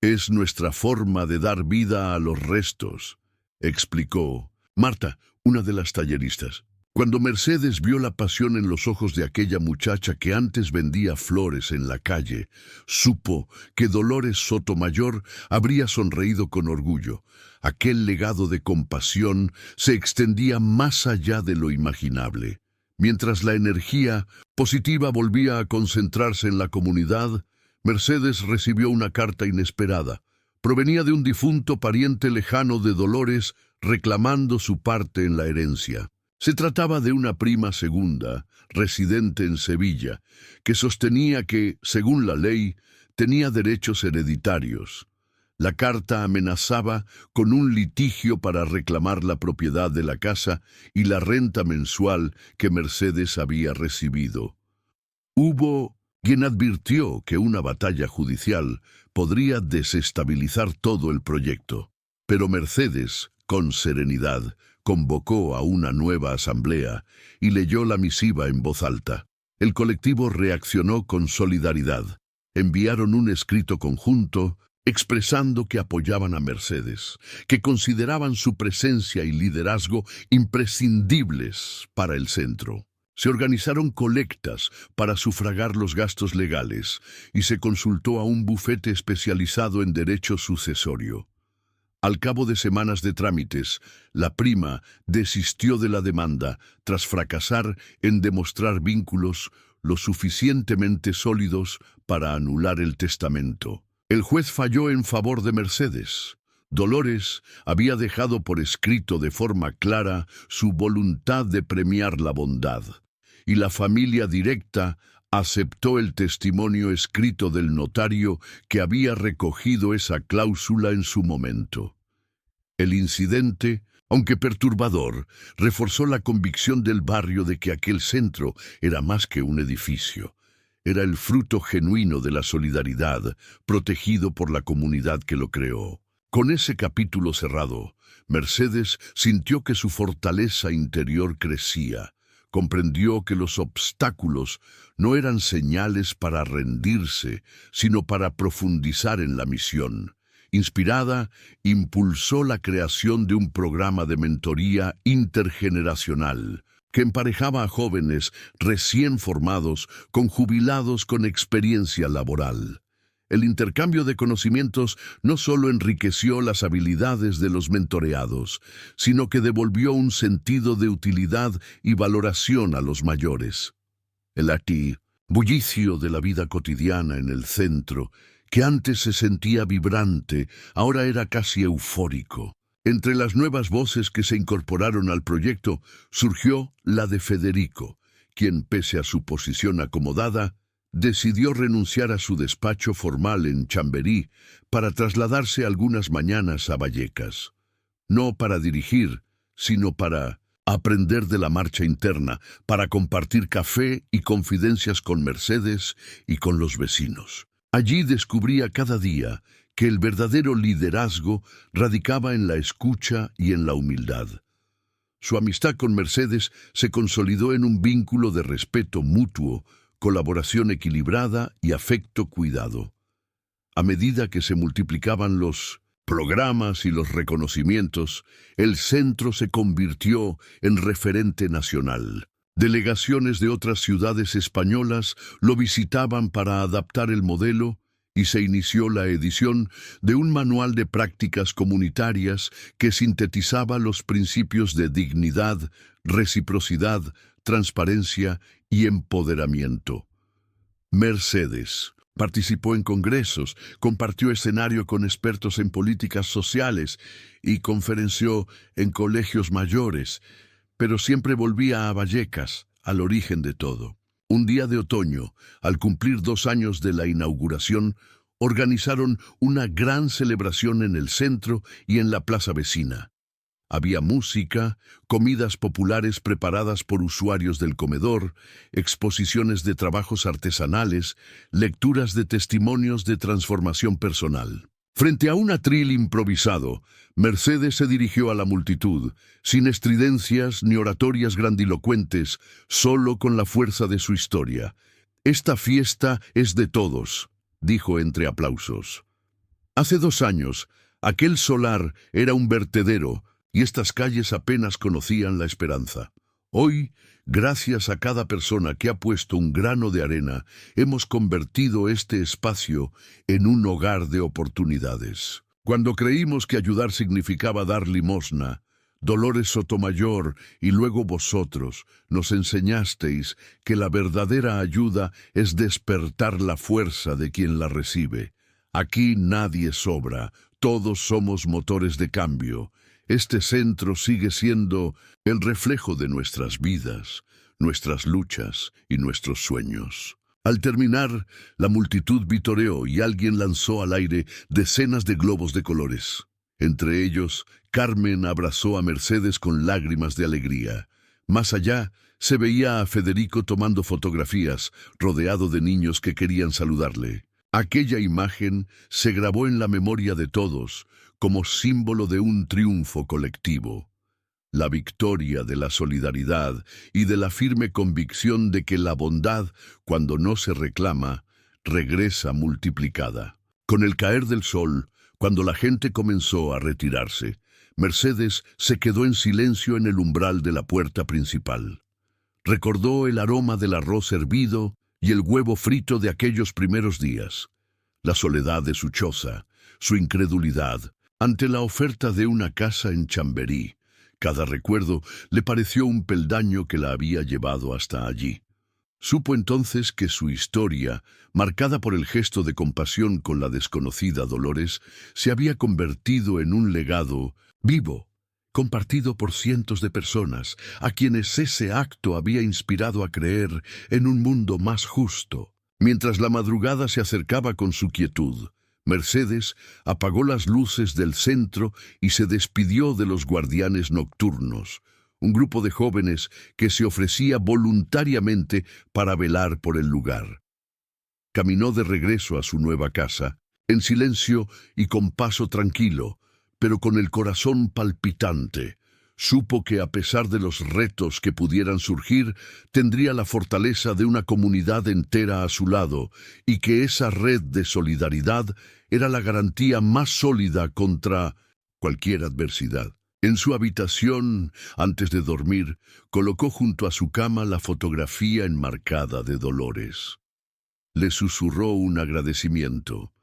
[SPEAKER 1] Es nuestra forma de dar vida a los restos, explicó Marta, una de las talleristas. Cuando Mercedes vio la pasión en los ojos de aquella muchacha que antes vendía flores en la calle, supo que Dolores Sotomayor habría sonreído con orgullo. Aquel legado de compasión se extendía más allá de lo imaginable. Mientras la energía positiva volvía a concentrarse en la comunidad, Mercedes recibió una carta inesperada. Provenía de un difunto pariente lejano de Dolores reclamando su parte en la herencia. Se trataba de una prima segunda, residente en Sevilla, que sostenía que, según la ley, tenía derechos hereditarios. La carta amenazaba con un litigio para reclamar la propiedad de la casa y la renta mensual que Mercedes había recibido. Hubo quien advirtió que una batalla judicial podría desestabilizar todo el proyecto, pero Mercedes, con serenidad, convocó a una nueva asamblea y leyó la misiva en voz alta. El colectivo reaccionó con solidaridad. Enviaron un escrito conjunto expresando que apoyaban a Mercedes, que consideraban su presencia y liderazgo imprescindibles para el centro. Se organizaron colectas para sufragar los gastos legales y se consultó a un bufete especializado en derecho sucesorio. Al cabo de semanas de trámites, la prima desistió de la demanda tras fracasar en demostrar vínculos lo suficientemente sólidos para anular el testamento. El juez falló en favor de Mercedes. Dolores había dejado por escrito de forma clara su voluntad de premiar la bondad, y la familia directa aceptó el testimonio escrito del notario que había recogido esa cláusula en su momento. El incidente, aunque perturbador, reforzó la convicción del barrio de que aquel centro era más que un edificio. Era el fruto genuino de la solidaridad, protegido por la comunidad que lo creó. Con ese capítulo cerrado, Mercedes sintió que su fortaleza interior crecía. Comprendió que los obstáculos no eran señales para rendirse, sino para profundizar en la misión. Inspirada, impulsó la creación de un programa de mentoría intergeneracional que emparejaba a jóvenes recién formados con jubilados con experiencia laboral. El intercambio de conocimientos no solo enriqueció las habilidades de los mentoreados, sino que devolvió un sentido de utilidad y valoración a los mayores. El bullicio de la vida cotidiana en el centro, que antes se sentía vibrante, ahora era casi eufórico. Entre las nuevas voces que se incorporaron al proyecto, surgió la de Federico, quien, pese a su posición acomodada, decidió renunciar a su despacho formal en Chamberí para trasladarse algunas mañanas a Vallecas. No para dirigir, sino para aprender de la marcha interna, para compartir café y confidencias con Mercedes y con los vecinos. Allí descubría cada día que el verdadero liderazgo radicaba en la escucha y en la humildad. Su amistad con Mercedes se consolidó en un vínculo de respeto mutuo, colaboración equilibrada y afecto cuidado. A medida que se multiplicaban los programas y los reconocimientos, el centro se convirtió en referente nacional. Delegaciones de otras ciudades españolas lo visitaban para adaptar el modelo y se inició la edición de un manual de prácticas comunitarias que sintetizaba los principios de dignidad, reciprocidad, transparencia y empoderamiento. Mercedes participó en congresos, compartió escenario con expertos en políticas sociales y conferenció en colegios mayores, pero siempre volvía a Vallecas, al origen de todo. Un día de otoño, al cumplir 2 años de la inauguración, organizaron una gran celebración en el centro y en la plaza vecina. Había música, comidas populares preparadas por usuarios del comedor, exposiciones de trabajos artesanales, lecturas de testimonios de transformación personal. Frente a un atril improvisado, Mercedes se dirigió a la multitud, sin estridencias ni oratorias grandilocuentes, solo con la fuerza de su historia. «Esta fiesta es de todos», dijo entre aplausos. Hace 2 años, aquel solar era un vertedero, y estas calles apenas conocían la esperanza. Hoy, gracias a cada persona que ha puesto un grano de arena, hemos convertido este espacio en un hogar de oportunidades. Cuando creímos que ayudar significaba dar limosna, Dolores Sotomayor y luego vosotros nos enseñasteis que la verdadera ayuda es despertar la fuerza de quien la recibe. Aquí nadie sobra, todos somos motores de cambio. Este centro sigue siendo el reflejo de nuestras vidas, nuestras luchas y nuestros sueños. Al terminar, la multitud vitoreó y alguien lanzó al aire decenas de globos de colores. Entre ellos, Carmen abrazó a Mercedes con lágrimas de alegría. Más allá, se veía a Federico tomando fotografías, rodeado de niños que querían saludarle. Aquella imagen se grabó en la memoria de todos, como símbolo de un triunfo colectivo. La victoria de la solidaridad y de la firme convicción de que la bondad, cuando no se reclama, regresa multiplicada. Con el caer del sol, cuando la gente comenzó a retirarse, Mercedes se quedó en silencio en el umbral de la puerta principal. Recordó el aroma del arroz hervido y el huevo frito de aquellos primeros días, la soledad de su choza, su incredulidad ante la oferta de una casa en Chamberí. Cada recuerdo le pareció un peldaño que la había llevado hasta allí. Supo entonces que su historia, marcada por el gesto de compasión con la desconocida Dolores, se había convertido en un legado vivo, compartido por cientos de personas, a quienes ese acto había inspirado a creer en un mundo más justo. Mientras la madrugada se acercaba con su quietud, Mercedes apagó las luces del centro y se despidió de los guardianes nocturnos, un grupo de jóvenes que se ofrecía voluntariamente para velar por el lugar. Caminó de regreso a su nueva casa, en silencio y con paso tranquilo, pero con el corazón palpitante. Supo que a pesar de los retos que pudieran surgir, tendría la fortaleza de una comunidad entera a su lado, y que esa red de solidaridad era la garantía más sólida contra cualquier adversidad. En su habitación, antes de dormir, colocó junto a su cama la fotografía enmarcada de Dolores. Le susurró un agradecimiento,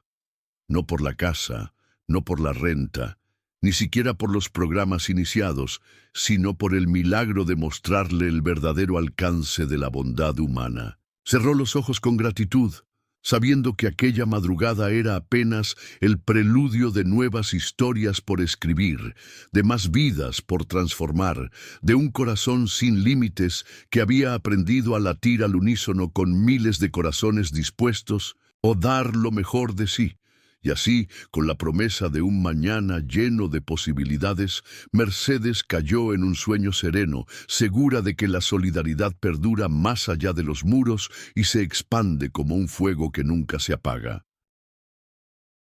[SPEAKER 1] no por la casa, no por la renta, ni siquiera por los programas iniciados, sino por el milagro de mostrarle el verdadero alcance de la bondad humana. Cerró los ojos con gratitud, sabiendo que aquella madrugada era apenas el preludio de nuevas historias por escribir, de más vidas por transformar, de un corazón sin límites que había aprendido a latir al unísono con miles de corazones dispuestos a dar lo mejor de sí. Y así, con la promesa de un mañana lleno de posibilidades, Mercedes cayó en un sueño sereno, segura de que la solidaridad perdura más allá de los muros y se expande como un fuego que nunca se apaga.